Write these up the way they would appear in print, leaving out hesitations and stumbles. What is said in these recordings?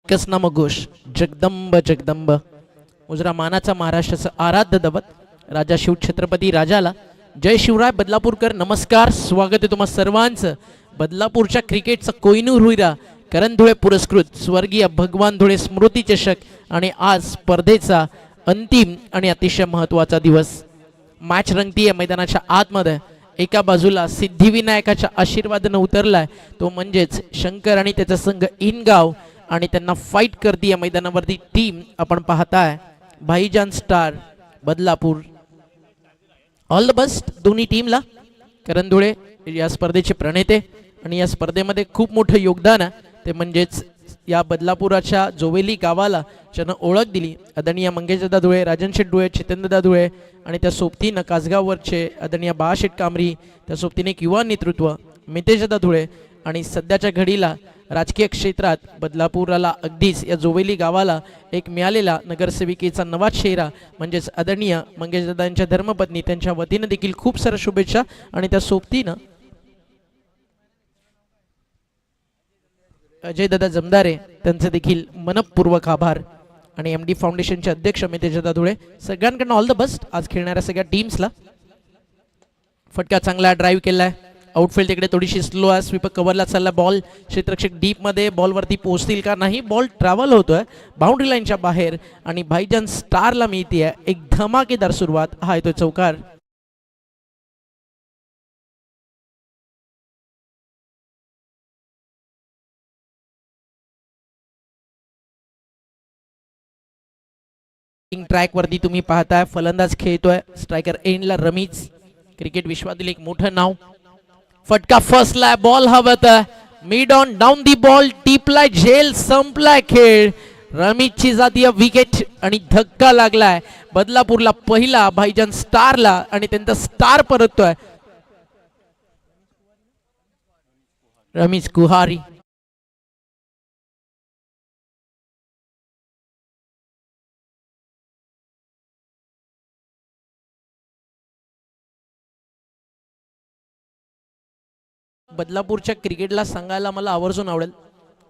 एकच नाम घोष जगदंब जगदंब मुजरा मानाचा महाराष्ट्राचं आराध्य दैवत राजा शिवछत्रपती राजाला जय शिवराय बदलापूरकर नमस्कार स्वागत आहे तुम्हा सर्वांचं बदलापूरच्या क्रिकेटचा कोहिनूर हुईरा करण धुळे पुरस्कृत स्वर्गीय भगवान धुळे स्मृती चषक आणि आज स्पर्धेचा अंतिम आणि अतिशय महत्त्वाचा दिवस मॅच रंगतीये मैदानाच्या आतमध्ये एका बाजूला सिद्धिविनायकाच्या आशीर्वादाने उतरलाय तो म्हणजेच शंकर आणि त्याचा संघ इनगाव आणि त्यांना फाईट करते या मैदानावरती टीम आपण पाहताय भाईजान star Badlapur all the best दोन्ही टीमला करण धुळे या स्पर्धेचे प्रणेते आणि या स्पर्धेमध्ये खूप मोठं योगदान आहे ते म्हणजेच या बदलापुराच्या जोवेली गावाला ज्यानं ओळख दिली आदरणीय मंगेशदादा धुळे राजन शेठ धुळे चेतनदादा धुळे आणि त्या सोबतीनं कासगाववरचे आदरणीय बाळाशेठ कांबरी त्या सोबतीने एक युवा नेतृत्व मितेशदादा धुळे आणि सध्याच्या घडीला राजकीय क्षेत्रात बदलापूरला अगदीच या जोवेली गावाला एक मिळालेला नगरसेविकेचा नवा चेहरा म्हणजेच आदरणीय मंगेशदादांच्या धर्मपत्नी त्यांच्या वतीनं देखील खूप साऱ्या शुभेच्छा आणि त्या सोबतीनं अजय दादा जमदारे त्यांचे देखील मनपूर्वक आभार आणि एमडी फाउंडेशनचे अध्यक्ष मितेशदादा धुळे सगळ्यांकडून ऑल द बेस्ट आज खेळणाऱ्या सगळ्या टीम्सला फटका चांगला ड्राईव्ह केलाय आउटफील्ड तिकडे थोडीशी स्लो आहे स्वीपर कव्हरला चालला बॉल क्षेत्ररक्षक डीप मध्ये बॉलवरती पोहोचतील का नाही बॉल ट्रॅव्हल होतोय बाउंड्री लाईनच्या बाहेर आणि भाईजान स्टारला मिळतीये एक धमाकेदार सुरुवात हा येतोय चौकार ट्रॅक वरती तुम्ही पाहताय फलंदाज खेळतोय स्ट्रायकर एंडला रमीज क्रिकेट विश्वातील एक मोठं नाव फटका फसलाय बॉल हवत mid on down the ball टिपलाय झेल संपलाय खेळ रमीजची जातीय विकेट आणि धक्का लागलाय बदलापूरला पहिला भाईजान स्टारला आणि त्यांचा स्टार परततोय रमीज कुहारी बदलापूरच्या क्रिकेटला सांगायला मला आवर्जून आवडेल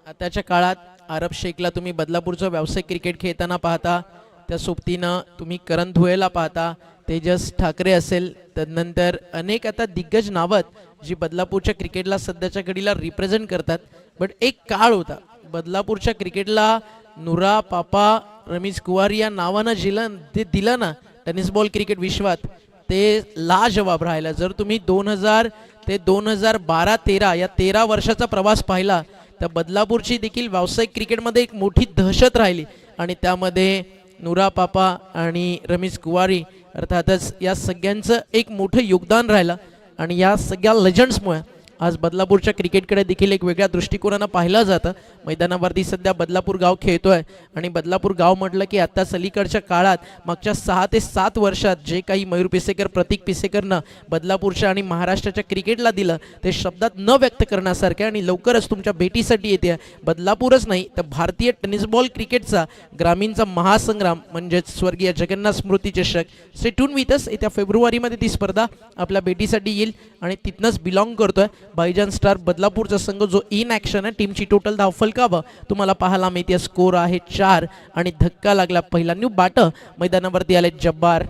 आताच्या काळात आरब शेखला तुम्ही बदलापूरचं व्यावसायिक क्रिकेट खेळताना पाहता त्या सोबतीनं तुम्ही करण धुळेला पाहता तेजस ठाकरे असेल त्यानंतर अनेक आता दिग्गज नावत जी बदलापूरच्या क्रिकेटला सध्याच्या घडीला रिप्रेझेंट करतात बट एक काळ होता बदलापूरच्या क्रिकेटला नुरा पापा रमीज कुवारी या नावानं जिलं ते दिलं ना टेनिस बॉल क्रिकेट विश्वात ते लाजवाब राहिला जर तुम्ही 2000 ते 2012-13 या 13 वर्षाचा प्रवास पाहिला तर बदलापूरची देखील व्यावसायिक क्रिकेटमध्ये एक मोठी दहशत राहिली आणि त्यामध्ये नुरा पापा आणि रमीज कुवारी अर्थातच या सगळ्यांचं एक मोठं योगदान राहिलं आणि या सगळ्या लेजंड्समुळे आज बदलापूरच्या क्रिकेटकडे देखील एक वेगळ्या दृष्टिकोनानं पाहिलं जातं मैदानावरती सध्या बदलापूर गाव खेळतोय आणि बदलापूर गाव म्हटलं की आता अलीकडच्या काळात मागच्या 6 ते 7 वर्षात जे काही मयूर पिसेकर प्रतीक पिसेकरनं बदलापूरच्या आणि महाराष्ट्राच्या क्रिकेटला दिलं ते शब्दात न व्यक्त करण्यासारखे आणि लवकरच तुमच्या भेटीसाठी येते बदलापूरच नाही तर भारतीय टेनिस बॉल क्रिकेटचा ग्रामीणचा महासंग्राम म्हणजेच स्वर्गीय जगन्नाथ स्मृती चषक स्टे विथ अस येत्या फेब्रुवारीमध्ये ती स्पर्धा आपल्या भेटीसाठी येईल आणि तिथनंच बिलॉंग करतोय भाईजान स्टार बदलापूरचा संघ जो इन ॲक्शन आहे टीमची टोटल धाव फलकावं तुम्हाला पाहायला मिळते स्कोर आहे 4 आणि धक्का लागला पहिला न्यू बॅट मैदानावरती आले जब्बार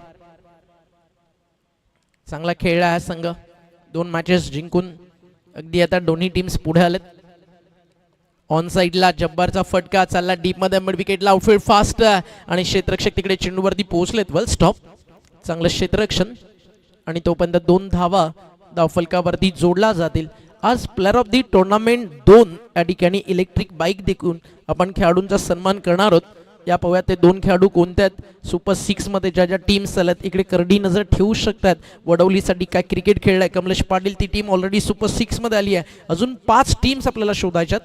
चांगला खेळला आहे संघ 2 मॅचेस जिंकून अगदी आता दोन्ही टीम्स पुढे आलेत ऑन साइडला जब्बारचा फटका चालला डीप मध्ये मिड विकेटला आउटफील्ड फास्ट आणि क्षेत्ररक्षक तिकडे चेंडूवरती पोहोचलेत वेल स्टॉप चांगलं क्षेत्ररक्षण आणि तोपर्यंत 2 धावा धावफलकावरती जोडला जातील आज प्लेअर ऑफ दी टुर्नामेंट 2 या ठिकाणी इलेक्ट्रिक बाईक देखून आपण खेळाडूंचा सन्मान करणार आहोत या पव्यात ते 2 खेळाडू कोणत्या सुपर 6 मध्ये ज्या ज्या टीम्स आल्यात इकडे करडी नजर ठेवू शकतात वडवलीसाठी काय क्रिकेट खेळलाय कमलेश पाटील ती टीम ऑलरेडी सुपर 6 मध्ये आली आहे अजून 5 टीम्स आपल्याला शोधायच्यात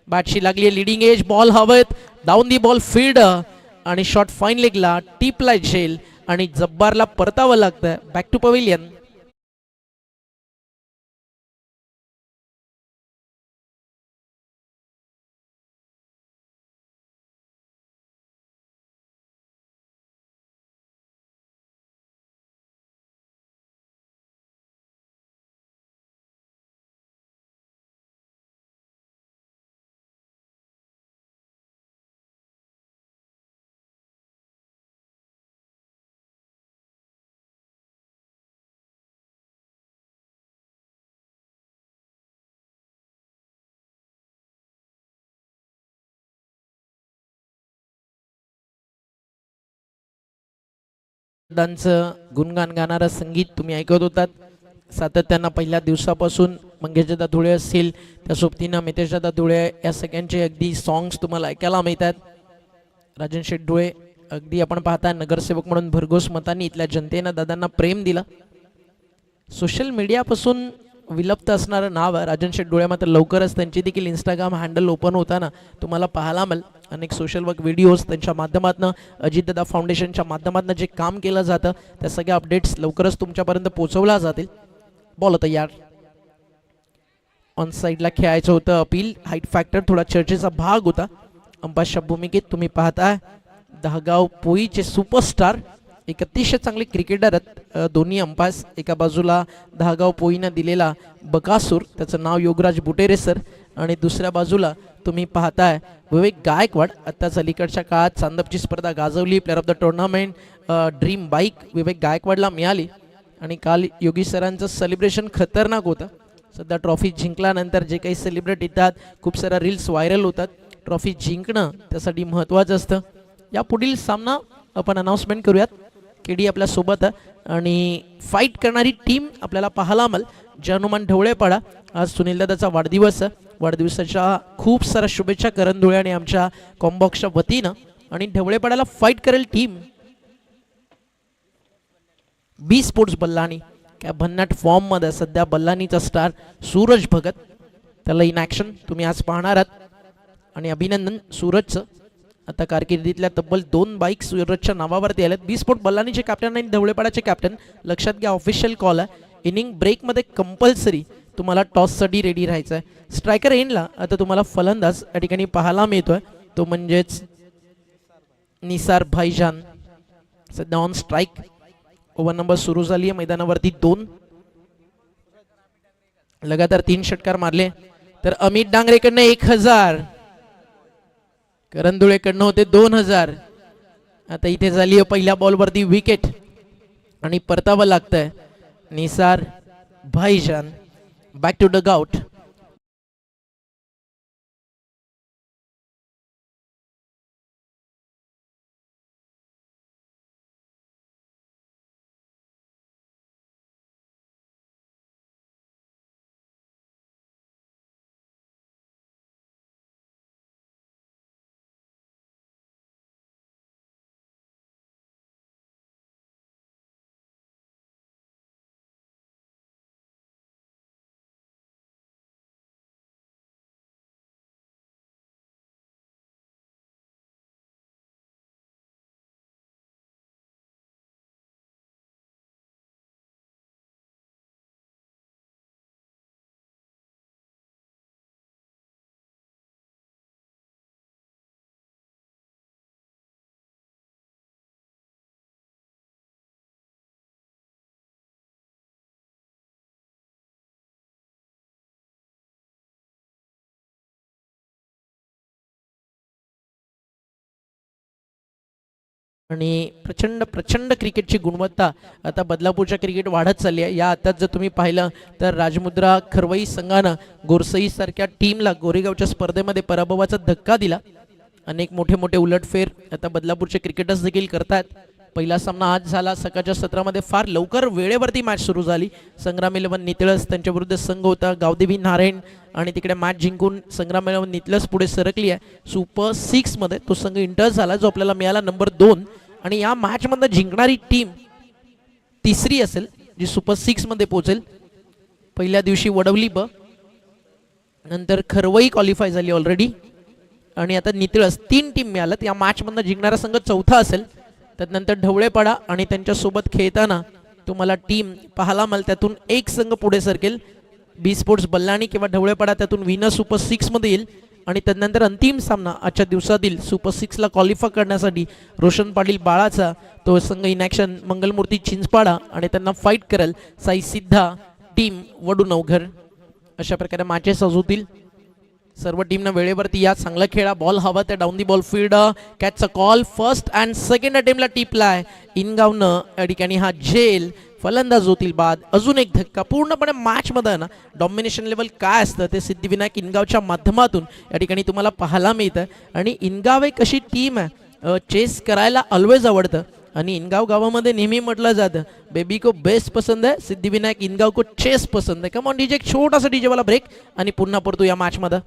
बॅटशी लागली आहे लिडिंग एज बॉल हवेत डाऊन दी बॉल फील्ड आणि शॉट फाईन लेगला टिपला झेल आणि जब्बारला परतावं लागतं बॅक टू पवेलियन दांचं गुणगान गाणारं संगीत तुम्ही ऐकत होतात सातत्यानं पहिल्या दिवसापासून. मंगेशदादा धुळे असतील, त्या सोबतीनं मितेशदादा धुळे, या सगळ्यांचे अगदी सॉंग्स तुम्हाला ऐकायला मिळतात. राजन शेठ धुळे अगदी आपण पाहता नगरसेवक म्हणून भरघोस मतांनी इथल्या जनतेनं दादांना प्रेम दिलं. सोशल मीडियापासून विलुप्त असणारं नाव आहे राजन शेठ डोळे. मात्र लवकरच त्यांची देखील इंस्टाग्राम हँडल ओपन होताना तुम्हाला पाहायला मिळेल. अनेक सोशल वर्क व्हिडिओज त्यांच्या माध्यमातून, अजितदादा फाउंडेशनच्या माध्यमातून जे काम केलं जातं त्या सगळ्या अपडेट्स लवकरच तुमच्यापर्यंत पोहोचवल्या जातील. बॉल तयार, ऑन साईडला खेळायचं होतं. अपील हाईट फॅक्टर थोडा चर्चेचा भाग होता. अंपायरच्या भूमिकेत तुम्ही पाहताय दहागाव पोईचे सुपरस्टार, एक अतिशय चांगले क्रिकेटर आहेत दोन्ही अंपायर्स. एका बाजूला दहागाव पोईनं दिलेला बकासूर, त्याचं नाव योगराज बुटेरे सर, आणि दुसऱ्या बाजूला तुम्ही पाहताय विवेक गायकवाड. आत्ताच अलीकडच्या काळात चांदपची स्पर्धा गाजवली, player of the tournament dream bike Vivek गायकवाडला मिळाली. आणि काल योगी सरांचं सेलिब्रेशन खतरनाक होतं. सध्या ट्रॉफी जिंकल्यानंतर जे काही सेलिब्रेट येतात, खूप साऱ्या रील्स व्हायरल होतात. ट्रॉफी जिंकणं त्यासाठी महत्त्वाचं असतं. या पुढील सामना आपण अनाऊन्समेंट करूयात. केडी आपल्या सोबत आहे आणि फाईट करणारी टीम आपल्याला पाहायला मिळेल. हनुमान ढवळेपाडा, आज सुनीलदादाचा वाढदिवस आहे. वाढदिवसाच्या खूप साऱ्या शुभेच्छा करण धुळे आणि आमच्या कॉम्बॉक्सच्या वतीनं. आणि ढवळेपाड्याला फाईट करेल टीम बी स्पोर्ट्स बल्लानी. काय भन्नाट फॉर्ममध्ये सध्या बल्लानीचा स्टार सूरज भगत, त्याला इन ॲक्शन तुम्ही आज पाहणार आहात. आणि अभिनंदन सूरजचं, आता कारकिर्दीतल्या तब्बल 2 बाईक सूरजच्या नावावरती आल्यात. बी स्पोर्ट बल्लानीचे कॅप्टन आणि ढवळेपाड्याचे कॅप्टन. लक्षात घ्या ऑफिशियल कॉल आहे. इनिंग ब्रेकमध्ये कंपल्सरी तुम्हाला टॉससाठी रेडी राहायचं आहे. स्ट्रायकर एंडला आता तुम्हाला फलंदाज या ठिकाणी पाहायला मिळतोय, तो म्हणजेच निसार भाईजान सध्या ऑन स्ट्राईक. ओव्हर नंबर सुरू झाली आहे. मैदानावरती 2 लगातार 3 षटकार मारले. तर अमित डांगरेकडनं 1000, करण धुळेकडनं होते 2000. आता इथे झाली आहे पहिल्या बॉलवरती विकेट आणि परतावं लागतंय. निसार भाईजान बॅक टू द गाउट. आणि प्रचंड प्रचंड क्रिकेटची गुणवत्ता आता बदलापूरच्या क्रिकेट वाढत चालली आहे. या आताच जर तुम्ही पाहिलं तर राजमुद्रा खरवई संघानं गोरसई सारख्या टीमला गोरेगावच्या स्पर्धेमध्ये पराभवाचा धक्का दिला. अनेक मोठे मोठे उलटफेर आता बदलापूरचे क्रिकेटर्स देखील करतात. पहिला सामना आज झाला सकाळच्या सत्रामध्ये. फार लवकर वेळेवरती मॅच सुरू झाली. संग्राम 11 नितळस त्यांच्या विरुद्ध संघ होता गावदेवी नारायण, आणि तिकडे मॅच जिंकून संग्राम 11 नितळस पुढे सरकली आहे सुपर 6 मध्ये. तो संघ इंटर झाला जो आपल्याला मिळाला नंबर 2. आणि या मॅच मध्ये जिंकणारी टीम तिसरी असेल जी सुपर 6 मध्ये पोहोचेल. पहिल्या दिवशी वडवली ब, नंतर खरवई क्वालिफाय झाली ऑलरेडी, आणि आता नितळस 3 टीम मिळाल्यात. या मॅच मधनं जिंकणारा संघ चौथा असेल. त्यानंतर ढवळेपाडा आणि त्यांच्या सोबत खेळताना तुम्हाला टीम पाहायला मिळेल. त्यातून एक संघ पुढे सरकेल, बी स्पोर्ट्स बल्लाणी किंवा ढवळेपाडा, त्यातून विनर सुपर 6 मध्ये येईल. आणि त्यानंतर अंतिम सामना आजच्या दिवसातील सुपर 6 ला क्वालिफाय करण्यासाठी रोशन पाटील बाळाचा तो संघ इन ॲक्शन मंगलमूर्ती चिंचपाडा, आणि त्यांना फाईट करेल साई सिद्धा टीम वडूनवघर. अशा प्रकारे मॅचेस होतील. सर्व टीमनं वेळेवरती या, चांगला खेळा. बॉल हवा त्या डाऊन दी बॉल फील्ड, कॅचचा कॉल. फर्स्ट अँड सेकंड अटेम्प्टला टिपलाय इनगावनं. या ठिकाणी हा झेल फलंदाज होतील बाद. अजून एक धक्का. पूर्णपणे मॅच मध्ये ना डॉमिनेशन लेवल काय असतं ते सिद्धिविनायक इनगावच्या माध्यमातून या ठिकाणी तुम्हाला पाहायला मिळतं. आणि इनगाव एक अशी टीम आहे चेस करायला ऑलवेज आवडतं, आणि इनगाव गावामध्ये नेहमी म्हटलं जातं बेबी को बेस्ट पसंद आहे, सिद्धिविनायक इनगाव को चेस पसंद आहे. कम ऑन डीजे, एक छोटासा डीजे वाला ब्रेक आणि पुन्हा परतू या मॅच मध्ये.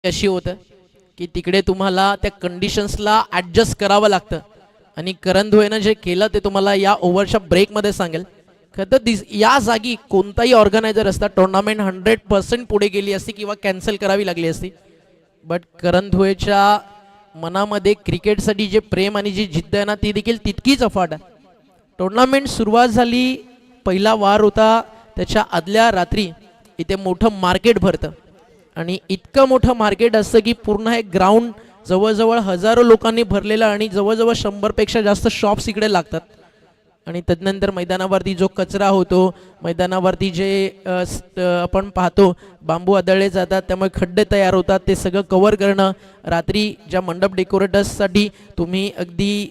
अशी होतं की तिकडे तुम्हाला त्या कंडिशन्सला ॲडजस्ट करावं लागतं आणि करण धुळेनं जे केलं ते तुम्हाला या ओव्हरच्या ब्रेकमध्ये सांगेल. खरं तर या जागी कोणताही ऑर्गनायझर असता टुर्नामेंट 100% पुढे गेली असती किंवा कॅन्सल करावी लागली असती. बट करण धुळेच्या मनामध्ये क्रिकेटसाठी जे प्रेम आणि जी जिद्द आहे ना ती देखील तितकीच अफाट आहे. टुर्नामेंट सुरुवात झाली, पहिला वार होता, त्याच्या आदल्या रात्री इथे मोठं मार्केट भरतं आणि इतकं मोठं मार्केट असतं की पूर्ण हे ग्राउंड जवळजवळ हजारो लोकांनी भरलेलं आणि जवळजवळ 100पेक्षा जास्त शॉप्स इकडे लागतात. आणि त्यानंतर मैदानावरती जो कचरा होतो, मैदानावरती जे आपण पाहतो बांबू आदळले जातात त्यामुळे खड्डे तयार होतात, ते सगळं कव्हर करणं. रात्री ज्या मंडप डेकोरेटर्ससाठी तुम्ही अगदी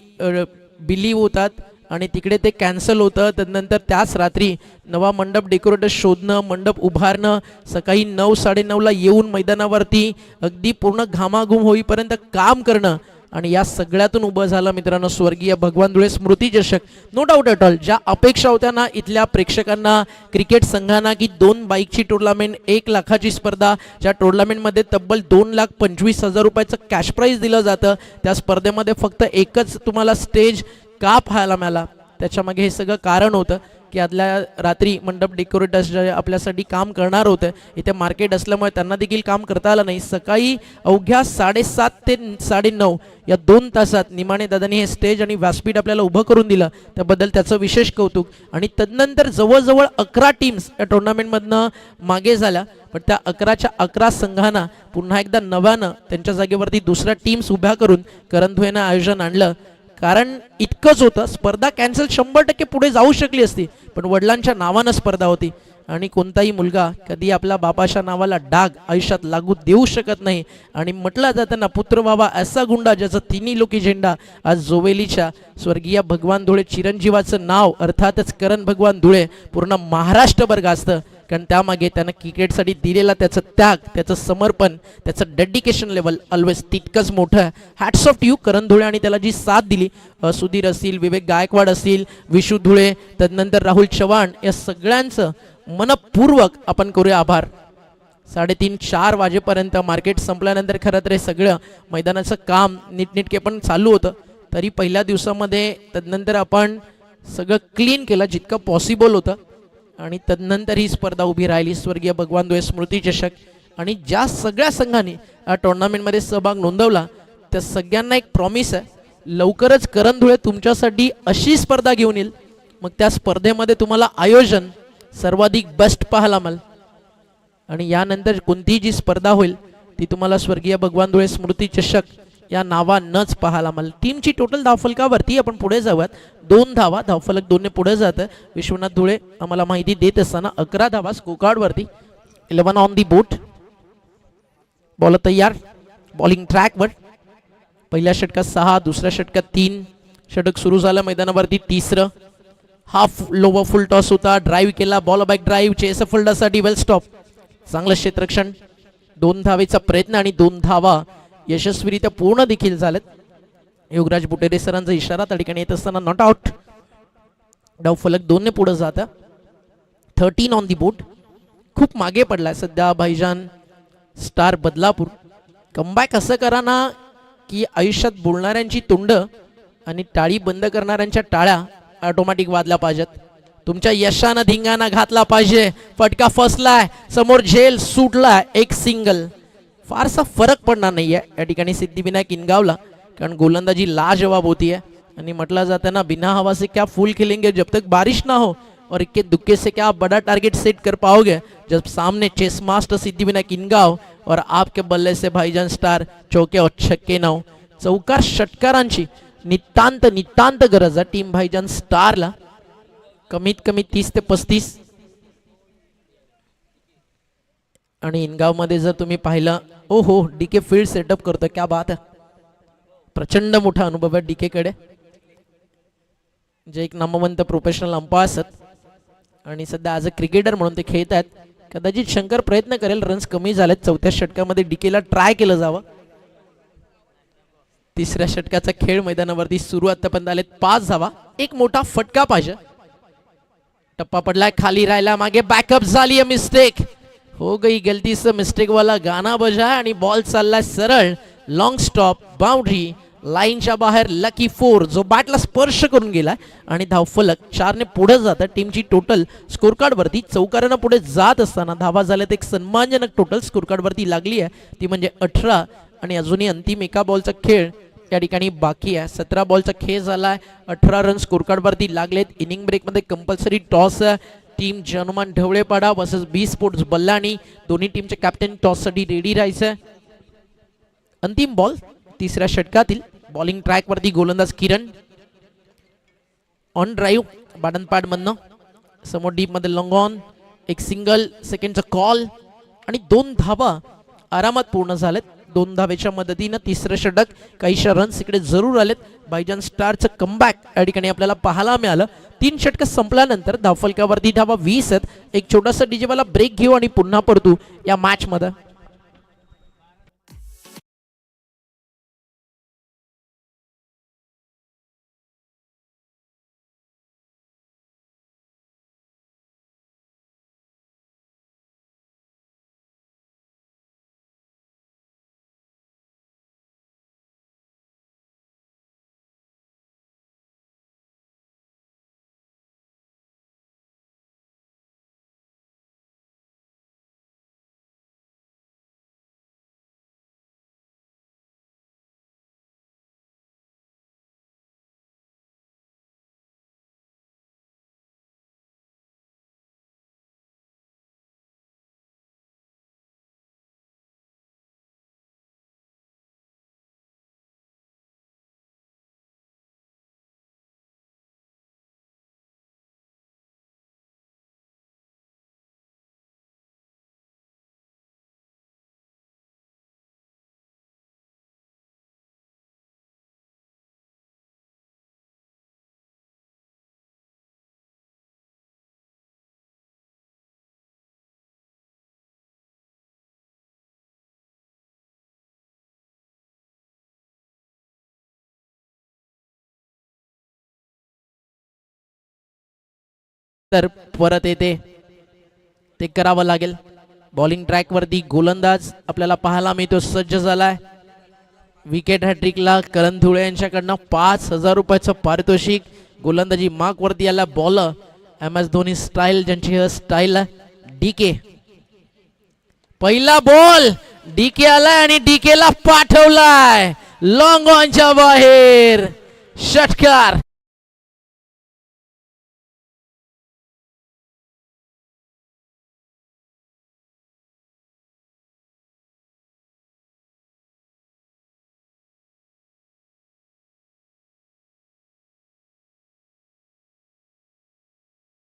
बिलीव्ह होतात आणि तिकडे ते कॅन्सल होतं, त्यानंतर त्याच रात्री नवा मंडप डेकोरेटर शोधणं, मंडप उभारणं, सकाळी 9-9:30ला येऊन मैदानावरती अगदी पूर्ण घामाघूम होईपर्यंत काम करणं आणि या सगळ्यातून उभं झालं मित्रांनो स्वर्गीय भगवान धुळे स्मृती चषक. नो डाऊट ॲट ऑल, ज्या अपेक्षा होत्या ना इथल्या प्रेक्षकांना, क्रिकेट संघांना की 2 बाईकची टुर्नामेंट, 1 लाखाची स्पर्धा, ज्या टुर्नामेंटमध्ये तब्बल 2,25,000 रुपयाचं कॅश प्राईज दिलं जातं, त्या स्पर्धेमध्ये फक्त एकच तुम्हाला स्टेज का पाहायला मिळाला, त्याच्यामागे हे सगळं कारण होतं की आदल्या रात्री मंडप डेकोरेटर्स जे आपल्यासाठी काम करणार होते, इथे मार्केट असल्यामुळे त्यांना देखील काम करता आलं नाही. सकाळी अवघ्या 7:30 ते 9:30 या 2 तासात निमाणे दादांनी हे स्टेज आणि व्यासपीठ आपल्याला उभं करून दिलं, त्याबद्दल त्याचं विशेष कौतुक. आणि तदनंतर जवळजवळ 11 टीम्स या टुर्नामेंटमधनं मागे झाल्या, पण त्या 11च्या 11 संघांना पुन्हा एकदा नव्यानं त्यांच्या जागेवरती दुसऱ्या टीम्स उभ्या करून करण धुळेनं आयोजन आणलं. कारण इतकंच होतं, स्पर्धा कॅन्सल 100% पुढे जाऊ शकली असती, पण वडिलांच्या नावानं स्पर्धा होती आणि कोणताही मुलगा कधी आपल्या बापाच्या नावाला डाग आयुष्यात लागू देऊ शकत नाही. आणि म्हटलं जातं ना, पुत्र व्हावा असा गुंडा ज्याचा तिन्ही लोकी झेंडा. आज जोवेलीच्या स्वर्गीय भगवान धुळे चिरंजीवाचं नाव अर्थातच करण भगवान धुळे पूर्ण महाराष्ट्रभर गाजतं, कारण त्यामागे त्यानं क्रिकेटसाठी दिलेला त्याचं त्याग, त्याचं समर्पण, त्याचं डेडिकेशन लेवल ऑलवेज तितकंच मोठं आहे. हॅट्स ऑफ यू करण धुळे. आणि त्याला जी साथ दिली, सुधीर असतील, विवेक गायकवाड असतील, विशू धुळे, त्यानंतर राहुल चव्हाण, या सगळ्यांचं मनपूर्वक आपण करूया आभार. 3:30-4 वाजेपर्यंत मार्केट संपल्यानंतर खरं तर हे सगळं मैदानाचं काम नीटनेटके पण चालू होतं, तरी पहिल्या दिवसामध्ये तदनंतर आपण सगळं क्लीन केलं जितकं पॉसिबल होतं आणि तदनंतर ही स्पर्धा उभी राहिली, स्वर्गीय भगवान धुळे स्मृती चषक. आणि ज्या सगळ्या संघांनी या टुर्नामेंटमध्ये सहभाग नोंदवला त्या सगळ्यांना एक प्रॉमिस आहे, लवकरच करण धुळे तुमच्यासाठी अशी स्पर्धा घेऊन येईल, मग त्या स्पर्धेमध्ये तुम्हाला आयोजन सर्वाधिक बेस्ट पाहायला मिळेल. आणि यानंतर कोणतीही जी स्पर्धा होईल ती तुम्हाला स्वर्गीय भगवान धुळे स्मृती चषक या नावानंच पाहायला मिळेल. टीमची टोटल धावफलकावरती आपण पुढे जाऊयात. 2 धावा, धावफलक 2ने पुढे जातं. विश्वनाथ धुळे आम्हाला माहिती देत असताना 11 धावा स्कोरकार्डवरती, 11 ऑन दी बोट. बॉल तयार, बॉलिंग ट्रॅकवर. पहिल्या षटकात 6, दुसऱ्या षटकात 3. षटक सुरू झालं मैदानावरती 3रं. हाफ लोवर फुल टॉस होता, ड्राईव्ह केला, बॉल बॅक ड्राईव्ह, चेस फुलडासाठी वेल स्टॉप, चांगलं क्षेत्ररक्षण. 2 धावेचा प्रयत्न आणि 2 धावा यशस्वीरित्या पूर्ण देखील झालेत. योगराज बुटेरे सरांचा इशारा त्या ठिकाणी येत असताना नॉट आउट. डावफलक 2ने पुढे जाता. 13 ऑन दी बोट. खूप मागे पडलाय सध्या भाईजान स्टार बदलापूर. कमबॅक असं करा ना की आयुष्यात बोलणाऱ्यांची तोंड आणि टाळी बंद करणाऱ्यांच्या टाळ्या ऑटोमॅटिक वाजल्या पाहिजेत. तुमच्या यशानं धिंगाणा घातला पाहिजे. फटका फसलाय, समोर झेल सुटलाय, एक सिंगल, फारसा फरक पडणार नाहीये या ठिकाणी सिद्धिविनायक इनगावला, कारण गोलंदाजी लाजवाब होती है. आणि म्हटलं जातं ना, बिना हवा से क्या फूल खिलेंगे, जब तक बारिश ना हो और इक्के दुक्के से क्या आप बड़ा टारगेट सेट कर पाओगे जब सामने चेस मास्टर सिद्धिविनायक इनगाव और आपके बल्ले से भाईजान स्टार चौके और छक्के 9 चौकार षटकारांची नितांत नितांत गरज आहे टीम भाईजान स्टारला कमीत कमी 30 ते 35 आणि इनगाव मध्ये जर तुम्ही पाहिलं ओ हो डीके फील्ड सेटअप करतो क्या बात आहे प्रचंड मोठा अनुभव आहे डीके कडे जे एक नामवंत प्रोफेशनल अंपायर असत आणि सध्या ॲज अ क्रिकेटर म्हणून ते खेळत आहेत कदाचित शंकर प्रयत्न करेल रन्स कमी झालेत चौथ्या षटकामध्ये डीकेला ट्राय केलं जावं तिसऱ्या षटकाचा खेळ मैदानावरती सुरू आतापर्यंत आलेत 5 धावा एक मोठा फटका पाहिजे टप्पा पडलाय खाली राहिला मागे बॅकअप झाली आहे मिस्टेक हो गई गलती से मिस्टेक वाला गाना बजा आणि बॉल चाललाय सरळ लॉंग स्टॉप बाउंड्री लाईनच्या बाहेर लकी 4 जो बॅटला स्पर्श करून गेलाय आणि धावफलक 4 ने पुढे जातं टीमची टोटल स्कोर कार्ड वरती चौकारांना पुढे जात असताना धावा झाल्यात एक सन्मानजनक टोटल स्कोर कार्ड वरती लागली आहे ती म्हणजे 18 आणि अजूनही अंतिम एका बॉलचा खेळ या ठिकाणी बाकी आहे 17 बॉलचा खेळ झालाय 18 रन स्कोर कार्ड वरती लागलेत इनिंग ब्रेक मध्ये कंपल्सरी टॉस टीम जनमान ढवळेपाडा वर्सेस बी स्पोर्ट्स बल्लाणी दोन्ही टीमचे कॅप्टन टॉस साठी रेडी राहायचं अंतिम बॉल तिसऱ्या षटकातील बॉलिंग ट्रॅक वरती गोलंदाज किरण ऑन ड्राईव्ह बाडनपाड मधनं समोर डीप मध्ये लॉंग ऑन एक सिंगल सेकंडचा कॉल आणि 2 धावा आरामात पूर्ण झालेत 2 धावेच्या मदतीनं तिसरं षटक काहीशा रन्स इकडे जरूर आलेत भाईजान स्टारचं कमबॅक या ठिकाणी आपल्याला पाहायला मिळालं 3 षटक संपल्यानंतर धावफलकावरती धावा 20 आहेत एक छोटासा डीजे वाला ब्रेक घेऊ आणि पुन्हा परतू या मॅच मध्ये तर परत येते ते करावं लागेल बॉलिंग ट्रॅक वरती गोलंदाज आपल्याला पाहायला मिळतो सज्ज झालाय विकेट हॅट्रिकला करण धुळे यांच्याकडनं 5,000 रुपयाचं पारितोषिक गोलंदाजी मार्क वरती आला बॉलर MS धोनी स्टाईल ज्यांची हे स्टाईल आहे डीके पहिला बॉल डीके आलाय आणि डीके ला पाठवलाय लॉंग ऑनच्या बाहेर षटकार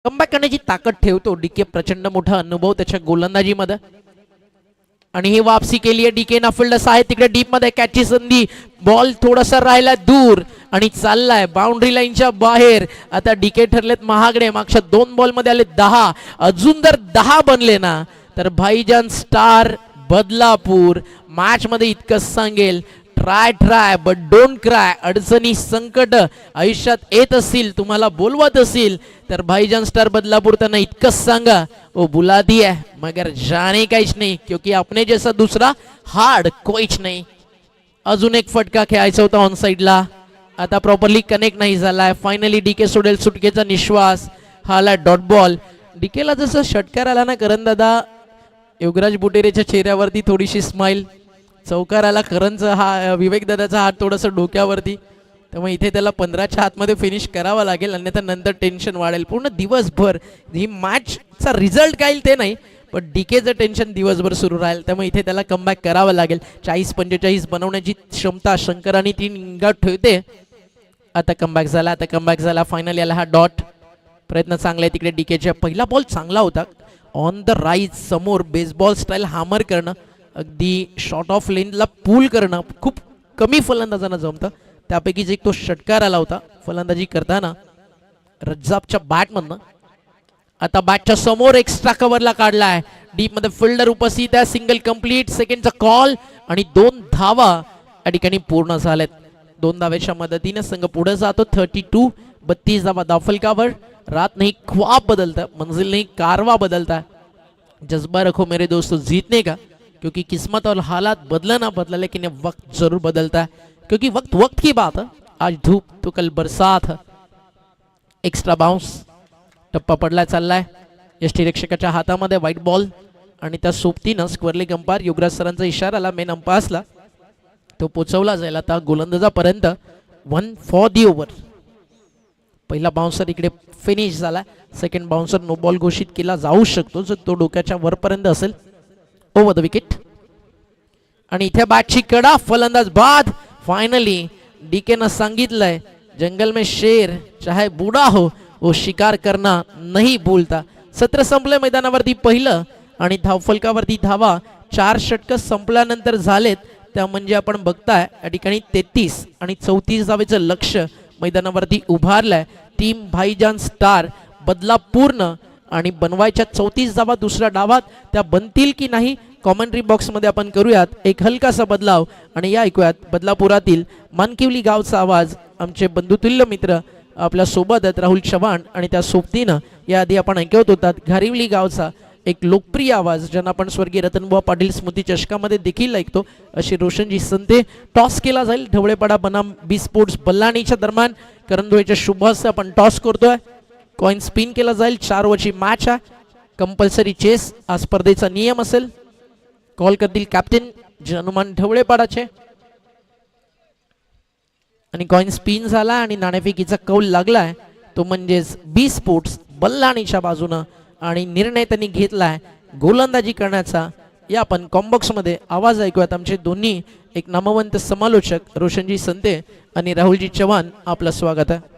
कमबॅक करण्याची ताकद ठेवतो डीके प्रचंड मोठा अनुभव त्याच्या गोलंदाजीमध्ये आणि ही वापसी केली आहे डीके ना फिल्डर्स आहे तिकडे डीप मध्ये कॅचची संधी बॉल थोडासा राहिला दूर आणि चाललाय बाउंड्री लाईनच्या बाहेर आता डीके ठरलेत महागडे मागच्या 2 बॉल मध्ये आले 10 अजून जर 10 बनले ना तर भाईजान स्टार बदलापूर मॅच मध्ये इतकंच सांगेल ट्राय बट डोंट क्राय अडचणी संकट आयुष्यात येत असतील तुम्हाला बोलवत असतील तर भाईजान स्टार बदलापूर त्यांना इतकंच सांगा वो बुला दिया मगर जाने काहीच नाही क्योंकि अपने जैसा दूसरा हार्ड कोईच नाही अजून एक फटका खेळायचा होता ऑन साइडला आता प्रॉपरली कनेक्ट नाही झालाय फायनली डीके सोडेल सुटकेचा निश्वास हाला डॉट बॉल डीकेला जसं षटकार आला ना करण दादा योगराज बुटेरेच्या चेहऱ्यावरती थोडीशी स्माइल चौकार आला करणचा हा विवेक दादाचा हात थोडंसं डोक्यावरती त्यामुळे इथे त्याला 15च्या आतमध्ये फिनिश करावा लागेल, अन्यथा नंतर टेन्शन वाढेल पूर्ण दिवसभर. ही मॅचचा रिझल्ट काय येईल ते नाही, पण डीकेचं टेन्शन दिवसभर सुरू राहील. त्यामुळे इथे त्याला कमबॅक करावं लागेल. 40-45 बनवण्याची क्षमता शंकराने ती निंगाट ठेवते. आता कमबॅक झाला फायनल. याला हा डॉट. प्रयत्न चांगला आहे तिकडे डीकेचा. पहिला बॉल चांगला होता, ऑन द राईज समोर बेसबॉल स्टाईल हॅमर करणं, अगदी शॉर्ट ऑफ लेनला पूल करणं खूप कमी फलंदाजांना जमतं. त्यापैकीच एक तो षटकार आला होता फलंदाजी करताना रज्जाबच्या बॅटमधनं. आता बॅटच्या समोर एक्स्ट्रा कव्हरला काढलाय, डीप मध्ये फिल्डर उपस्थित आहे. सिंगल कंप्लीट, सेकंडचा कॉल आणि 2 धावा या ठिकाणी पूर्ण झाल्यात. 2 धावेच्या मदतीने संघ पुढे जातो. 32 धावा धावफलकावर. रात नहीं ख्वाब बदलता, मंजिल नहीं कारवा बदलता है. जज्बा रखो मेरे दोस्तों जीतने का, क्योंकि किस्मत और हालात बदला ना बदला, लेकिन ये वक्त जरूर बदलता है. क्योंकि वक्त वक्त की बात है. आज धूप तो कल बरसात है. एक्स्ट्रा बाउंस, टप्पा पडलाय, चाललाय यष्टीरक्षकाच्या हातामध्ये व्हाईट बॉल आणि त्या सोबतीनं स्क्वेअरली अंपायर युवराज सरांचा इशारा आला मेन अंपायर्सला, तो पोचवला जाईल आता गोलंदाजापर्यंत. 1 फॉर दी ओव्हर. पहिला बाउन्सर इकडे फिनिश झाला. सेकंड बाउन्सर नो बॉल घोषित केला जाऊ शकतो जर तो डोक्याच्या वरपर्यंत असेल. Over the wicket. आणि इथे बॅटची कडा, फलंदाज बाद. फायनली डीकेनं सांगितलंय, जंगल में शेर चाहे बूढ़ा हो वो शिकार करना नहीं भूलता. सत्र संपले मैदानावरती पहिलं आणि धावफलकावरती धावा 4 षटक संपल्यानंतर झालेत. त्या म्हणजे आपण बघताय या ठिकाणी 33 आणि 34 धावेचं लक्ष मैदानावरती उभारलंय. टीम भाईजान स्टार बदला पूर्ण आणि बनवायच्या 34 धावा दुसऱ्या डावात त्या बनतील की नाही कॉमेंट्री बॉक्समध्ये आपण करूयात एक हलकासा बदलाव. आणि या ऐकूयात बदलापुरातील मानकिवली गावचा आवाज. आमचे बंधुतुल्य मित्र आपल्या सोबत आहेत राहुल चव्हाण, आणि त्या सोबतीनं याआधी आपण ऐकत होतात घारिवली गावचा एक लोकप्रिय आवाज ज्यांना आपण स्वर्गीय रतनबुवा पाटील स्मृती चषकामध्ये देखील ऐकतो अशी रोशनजी संते. टॉस केला जाईल ढवळेपाडा बनाम बी स्पोर्ट्स बल्लाणीच्या दरम्यान. करंदोळीच्या शुभ हस्ते आपण टॉस करतोय. कॉइन स्पिन केला जाईल. 4 ओव्हरची मॅच आहे. कंपल्सरी चेस हा स्पर्धेचा नियम असेल. कॉल करतील कॅप्टन हनुमान ढवळेपाडाचे. आणि कॉइन स्पिन झाला आणि नाणेफेकीचा कौल लागलाय, तो म्हणजेच बी स्पोर्ट्स बल्लाणीच्या बाजूनं. आणि निर्णय त्यांनी घेतलाय गोलंदाजी करण्याचा. या आपण कॉम्बॉक्स मध्ये आवाज ऐकूयात. आमचे दोन्ही एक नामवंत समालोचक रोशनजी संते आणि राहुलजी चव्हाण. आपलं स्वागत आहे.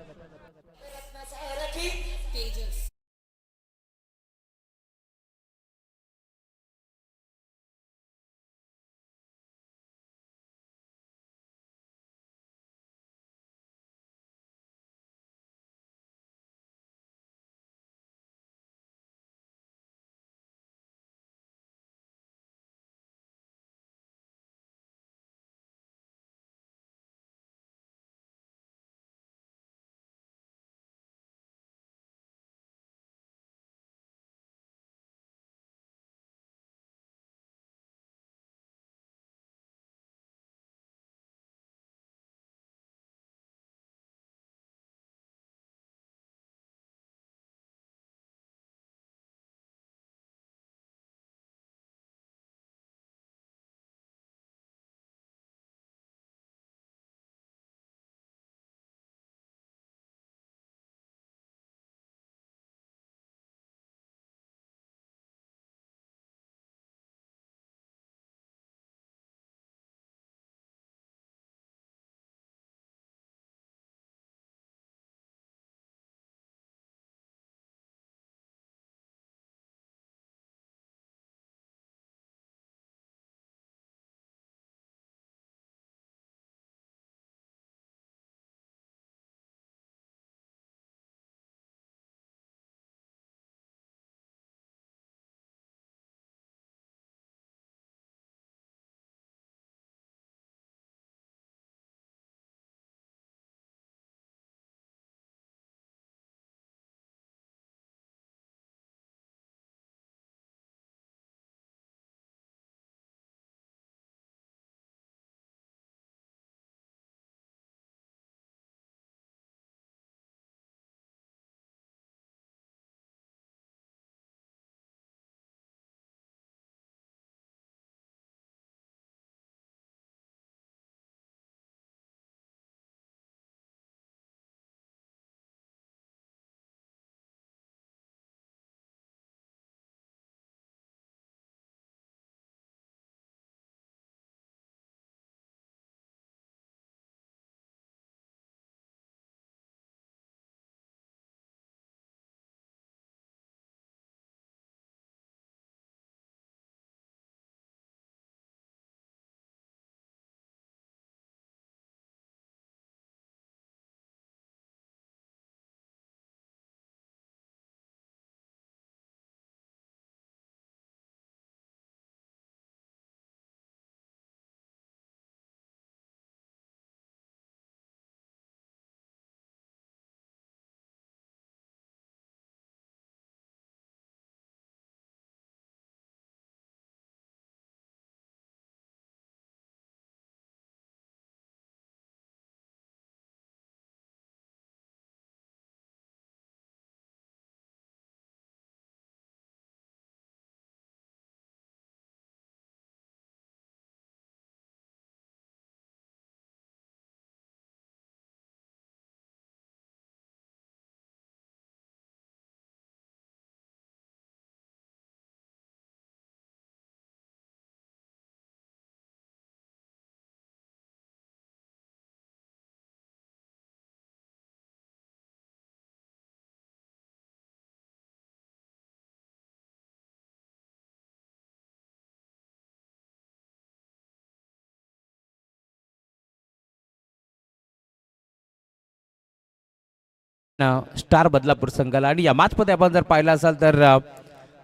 स्टार बदलापूर संघाला. आणि या मॅचमध्ये आपण जर पाहिलं असाल तर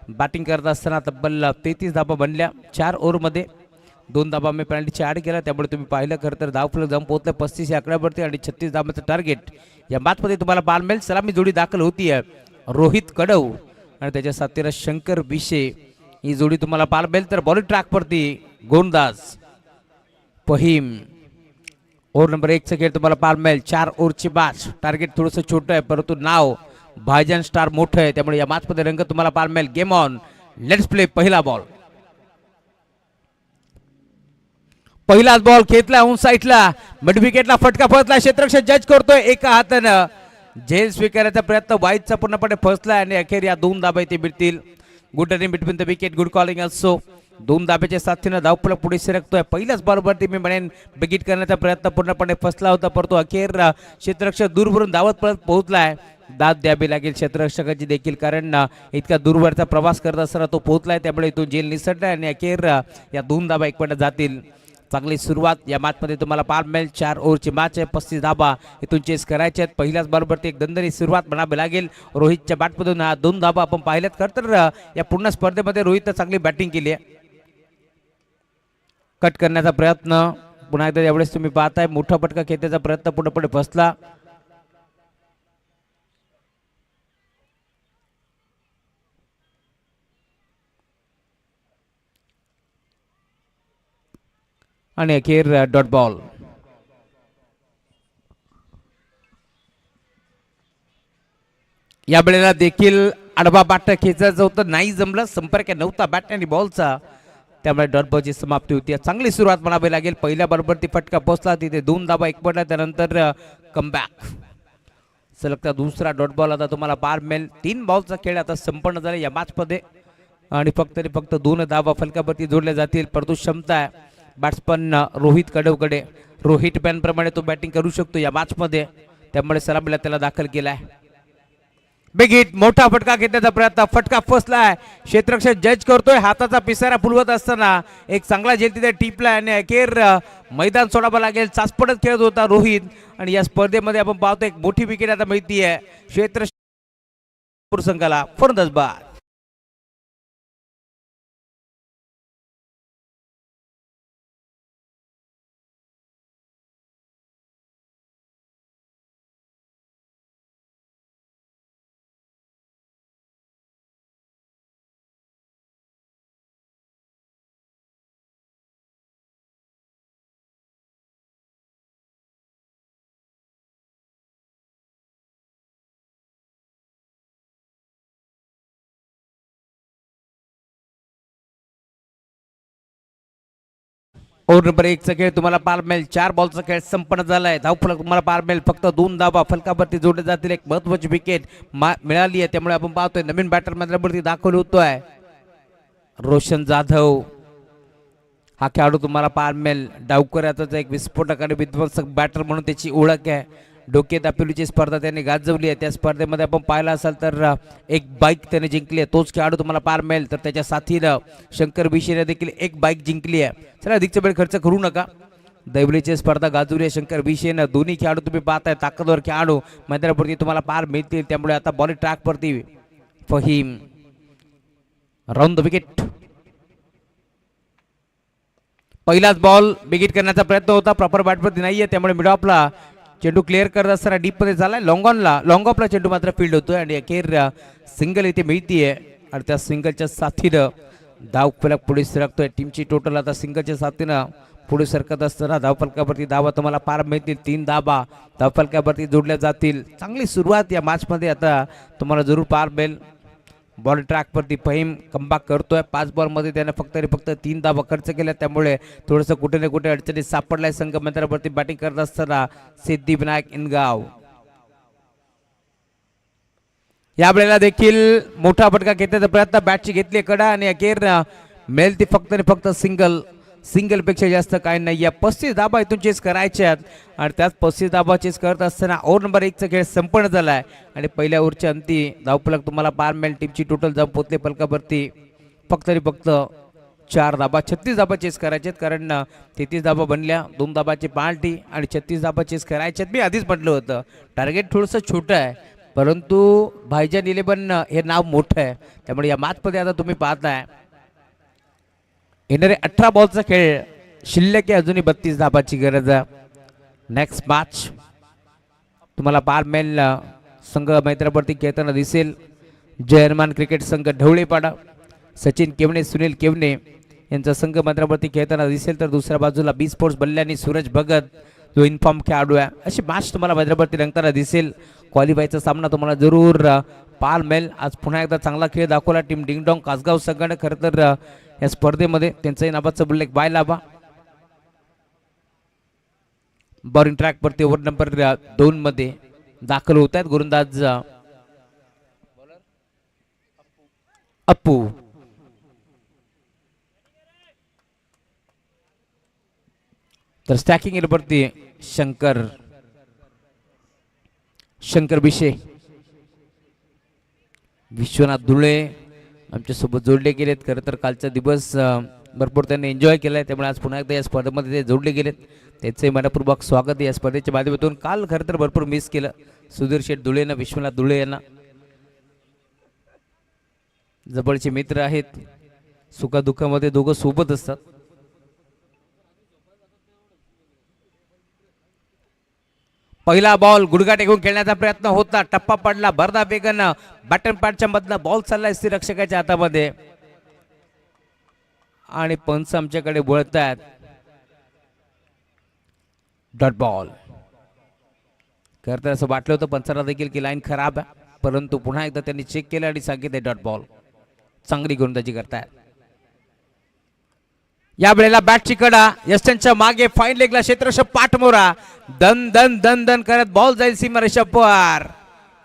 बॅटिंग करत असताना तब्बल 33 धाबा बनल्या 4 ओव्हरमध्ये. 2 धाबा मी पेनल्टीची ॲड केला, त्यामुळे तुम्ही पाहिलं खरं तर धावफलक जाऊन पोहोचलं 35 या आकड्यावरती आणि 36 धाबाचं टार्गेट या मॅचमध्ये तुम्हाला पाहायला मिळेल. सलामी जोडी दाखल होती आहे रोहित कडव आणि त्याच्या साथीला शंकर विशे ही जोडी तुम्हाला पाहायला मिळेल. तर बॉलिंग ट्रॅकवरती गोंदास फहीम. ओव्हर नंबर 1चा खेळ तुम्हाला पाहायला मिळेल. 4 ओव्हरची मॅच. टार्गेट थोडंसं छोटं आहे परंतु नाव भाईजान स्टार मोठं आहे, त्यामुळे या मॅचमध्ये रंग तुम्हाला पाहायला मिळेल. Game on, let's play. पहिला बॉल. पहिलाच बॉल खेचला ऑन साईडला, मिड विकेटला फटका फसला. क्षेत्ररक्षक जज करतोय एका हातानं. झेल स्वीकारायचा प्रयत्न वाईटचा पूर्णपणे फसला आणि अखेर या 2 धाबा इथे मिळतील. Good running between the wicket, good calling असो. 2 धाब्याच्या साथीनं धावफलक पुढे सरकतोय. पहिल्याच बॉलवरती मी म्हणेन बिगिट करण्याचा प्रयत्न पूर्णपणे फसला होता, परंतु अखेर क्षेत्ररक्षक दूरवरून धावत परत पोहोचलाय. दाद द्यावी लागेल क्षेत्ररक्षकाची देखील, कारण इतका दूरवरचा प्रवास करत असताना तो पोहोचलाय, त्यामुळे तो जेल निसटलाय आणि अखेर या 2 धाबा एकपट जातील. चांगली सुरुवात या मॅचमध्ये तुम्हाला पाहायला मिळेल. 4 ओव्हरची मॅच आहे, 35 धाबा इथून चेस करायचे आहेत. पहिल्याच बॉलवरती एक दणदणीत सुरुवात म्हणावी लागेल. रोहितच्या बॅटमधून 2 धाबा आपण पाहिल्यात. खरं तर या पूर्ण स्पर्धेमध्ये रोहितनं चांगली बॅटिंग केली आहे. कट करण्याचा प्रयत्न पुन्हा एकदा यावेळेस तुम्ही पाहताय मोठा फटका खेळण्याचा प्रयत्न पूर्णपणे फसला. आणि अखेर डॉट बॉल. या वेळेला देखील आडवा बॅट खेचायचं होतं, नाही जमलं. संपर्क नव्हता बॅट आणि बॉलचा, त्यामुळे डॉट बॉलची समाप्ती होती. चांगली सुरुवात म्हणावी लागेल. पहिल्या बॉलवरती फटका पोहोचला, तिथे 2 धाबा एकपटला, त्यानंतर कमबॅक. सलगता दुसरा डॉट बॉल आता तुम्हाला पार मिळेल. 3 बॉलचा खेळ आता संपन्न झाला या मॅचमध्ये आणि फक्त 2 धाबा फलकावरती जोडल्या जातील. परंतु क्षमता आहे बॅट्समन रोहित कडवकडे. रोहित पॅन प्रमाणे तो बॅटिंग करू शकतो या मॅचमध्ये, त्यामुळे सलामीला त्याला दाखल केलाय. बिग हिट, मोठा फटका घेण्याचा प्रयत्न, फटका फसलाय. क्षेत्ररक्षक जज करतोय. हाताचा पिसारा फुलवत असताना एक चांगला झेल तिथे टिपलाय आणि अखेर मैदान सोडावं लागेल. चाचपडत खेळत होता रोहित आणि या स्पर्धेमध्ये आपण पाहतो एक मोठी विकेट आता मिळतीये क्षेत्ररक्षक संघाला. फलंदाज बाद. ओव्हर नंबर 1चा खेळ तुम्हाला पार मिळेल. 4 बॉलचा खेळ संपन्न झालाय. धावफलक तुम्हाला पार मिळेल. फक्त 2 धाबा फलकावरती जोडले जातील. एक महत्वाची विकेट मिळाली आहे, त्यामुळे आपण पाहतोय नवीन बॅटर मधल्यावरती दाखल होतोय रोशन जाधव. हा खेळाडू तुम्हाला पार मिळेल. डावकऱ्याचा एक विस्फोटक आणि विध्वंसक बॅटर म्हणून त्याची ओळख आहे. डोके दापिलीची स्पर्धा त्यांनी गाजवली आहे. त्या स्पर्धेमध्ये आपण पाहिलं असाल तर एक बाईक त्याने जिंकली आहे. तोच खेळाडू तुम्हाला पार मिळेल. तर त्याच्या साथीनं शंकर विशेने देखील एक बाईक जिंकली आहे. चला अधिकचा वेळ खर्च करू नका. दैवलीची स्पर्धा गाजवली आहे शंकर विशेनं. दोन्ही खेळाडू तुम्ही पाहताय ताकदवर खेळाडू मैदानावरती तुम्हाला पार मिळतील, त्यामुळे आता बॉलिंग ट्रॅकवरती फहीम. Round the wicket. पहिलाच बॉल बिगिट करण्याचा प्रयत्न होता, प्रॉपर बॅटवरती नाहीये, त्यामुळे मिड ऑफला चेंडू क्लिअर करत असताना डीप मध्ये झालाय. लॉंग ऑफला चेंडू मात्र फील्ड होतोय आणि अखेर सिंगल इथे मिळतीये आणि त्या सिंगलच्या साथीनं धावफलक पुढे सरकतोय. टीमची टोटल आता सिंगलच्या साथीनं पुढे सरकत असताना धावफलकावरती धावा तुम्हाला पार मिळतील. 3 धाबा धावफलकावरती जोडल्या जातील. चांगली सुरुवात या मॅचमध्ये आता तुम्हाला जरूर पार मिळेल. बॉल ट्रॅकवरती फहीम कमबॅक करतोय. 5 बॉलमध्ये त्याने फक्त 3 धाबा खर्च केल्या, त्यामुळे थोडंसं कुठे ना कुठे अडचणीत सापडलाय संघ मैदानावरती बॅटिंग करत असताना सिद्धिविनायक इनगाव. या वेळेला देखील मोठा फटका घेण्याचा प्रयत्न, बॅटची घेतली कडा आणि अखेर मिळेल ती फक्त सिंगल पेक्षा जास्त काही नाही. या 35 धाबा इथून चेस करायचे आहेत आणि त्याच 35 धाबा चेस करत असताना ओव्हर नंबर 1चा खेळ संपन्न झालाय आणि पहिल्या ओव्हरच्या अंती धावफलक तुम्हाला पार मिळेल. टीमची टोटल जाऊन पोचले फलकावरती फक्त 4 धाबा. 36 धाबा चेस करायचे आहेत, कारण 33 धाबा बनल्या, 2 धाबाची पार्टी आणि 36 धाबा चेस करायचे आहेत. मी आधीच म्हटलं होतं टार्गेट थोडंसं छोटं आहे, परंतु भाईजान 11 हे नाव मोठं आहे, त्यामुळे या मॅचमध्ये आता तुम्ही पाहताय येणारे 18 बॉलचा खेळ शिल्लक आहे, अजूनही 32 धाबाची गरज आहे. नेक्स्ट मॅच तुम्हाला पारमेल संघ मैदानावरती खेळताना दिसेल. जयरमान क्रिकेट संघ ढवळेपाडा, सचिन केवणे, सुनील केवणे यांचा संघ मैदानावरती खेळताना दिसेल. तर दुसऱ्या बाजूला बी स्पोर्ट्स बल्ल्यानी सूरज भगत जो इन्फॉर्म खेळाडू आहे. अशी मॅच तुम्हाला मैदानावरती रंगताना दिसेल. क्वालिफायचा सामना तुम्हाला जरूर पारमेल. आज पुन्हा एकदा चांगला खेळ दाखवला टीम डिंगडॉंग कासगाव संघाने. खरं तर या स्पर्धेमध्ये त्यांचाही नावाचा उल्लेख व्हायला हवा. बॉलिंग ट्रॅकवरती ओव्हर नंबर 2 मध्ये दाखल होत आहेत गोलंदाज अप्पू. तर स्टॅकिंग एलवरती शंकर बिशे, विश्वनाथ धुळे आमच्यासोबत जोडले गेलेत. खरं तर कालचा दिवस भरपूर त्यांनी एन्जॉय केलाय, त्यामुळे आज पुन्हा एकदा या स्पर्धेमध्ये ते जोडले गेलेत. त्याचे मनपूर्वक स्वागत या स्पर्धेच्या माध्यमातून. काल खरं तर भरपूर मिस केलं सुधीर शेठ धुळेंना, विश्वनाथ धुळे यांना. जवळचे मित्र आहेत, सुखादुःखामध्ये दोघं सोबत असतात. पहिला बॉल गुडघा टेकून खेळण्याचा प्रयत्न होता, टप्पा पडला, भरदा बेगन बॅटन पॅडच्या मधला बॉल चाललाय रक्षकाच्या हातामध्ये आणि पंच आमच्याकडे वळतात. Dot ball. खरं तर असं वाटलं होतं पंचाला देखील की लाईन खराब आहे, परंतु पुन्हा एकदा त्यांनी चेक केलं आणि सांगितले डॉट बॉल. चांगली गोलंदाजी करतायत. या वेळेला बॅटची कडा यस्टनच्या मागे फाईन लेगला क्षेत्ररक्षक पाठमोरा दन दन दन दन करत बॉल जाईल सीमारेषा पार.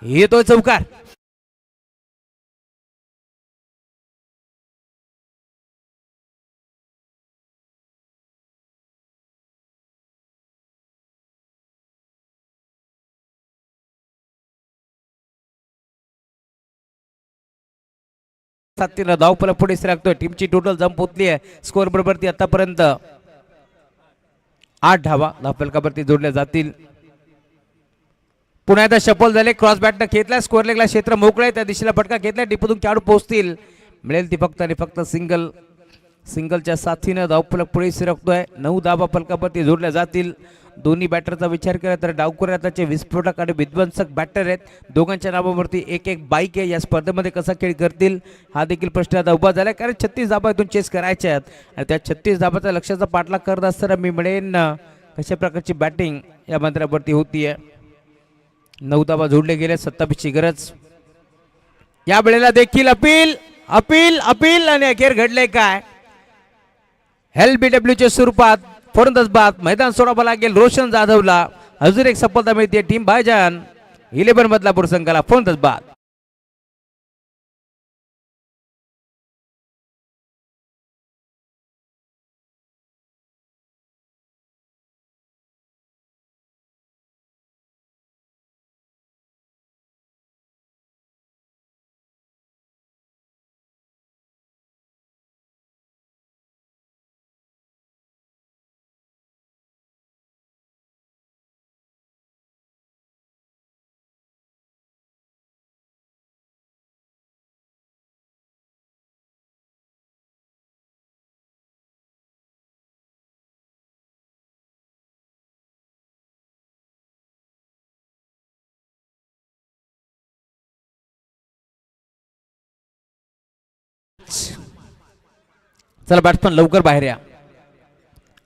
येतोय चौकार. साततीला धावपला पुढे सरकतोय. टीमची टोटल जम पोचली आहे स्कोअर बरोबरती आतापर्यंत 8 धावा धावपलकावरती जोडल्या जातील. पुन्हा एकदा शफल झाले. क्रॉस बॅटनं घेतला, स्कोअर लेगला क्षेत्र मोकळे, त्या दिशेला फटका घेतला, टिपूतून खेळाडू पोहोचतील. मिळेल ती फक्त आणि फक्त सिंगलच्या साथीनं धावपलक पुढे सरकतोय. 9 धावा फलकावरती जोडल्या जातील. दोन्ही बॅटरचा विचार केला तर डावखुऱ्या त्याचे विस्फोटक आणि विध्वंसक बॅटर आहेत. दोघांच्या नावावरती एक एक बाईक आहे. या स्पर्धेमध्ये कसा खेळ करतील हा देखील प्रश्न आता उभा झाला, कारण 36 धाबा इथून चेस करायच्या आहेत आणि त्या 36 धाबाचा लक्षाचा पाठलाग करत असताना मी म्हणेन कशा प्रकारची बॅटिंग या मंत्रावरती होतीये. 9 धाबा जोडले गेले, 27ची गरज. या वेळेला देखील अपील अपील अपील आणि अखेर घडले काय, LBW च्या स्वरूपात फलंदाज बाद मैदान सोडावं लागेल रोशन जाधवला. अजून एक सफलता मिळते टीम भाईजान 11 बदलापूर संघाला. फलंदाज बाद. चला बॅट्समन लवकर बाहेर या.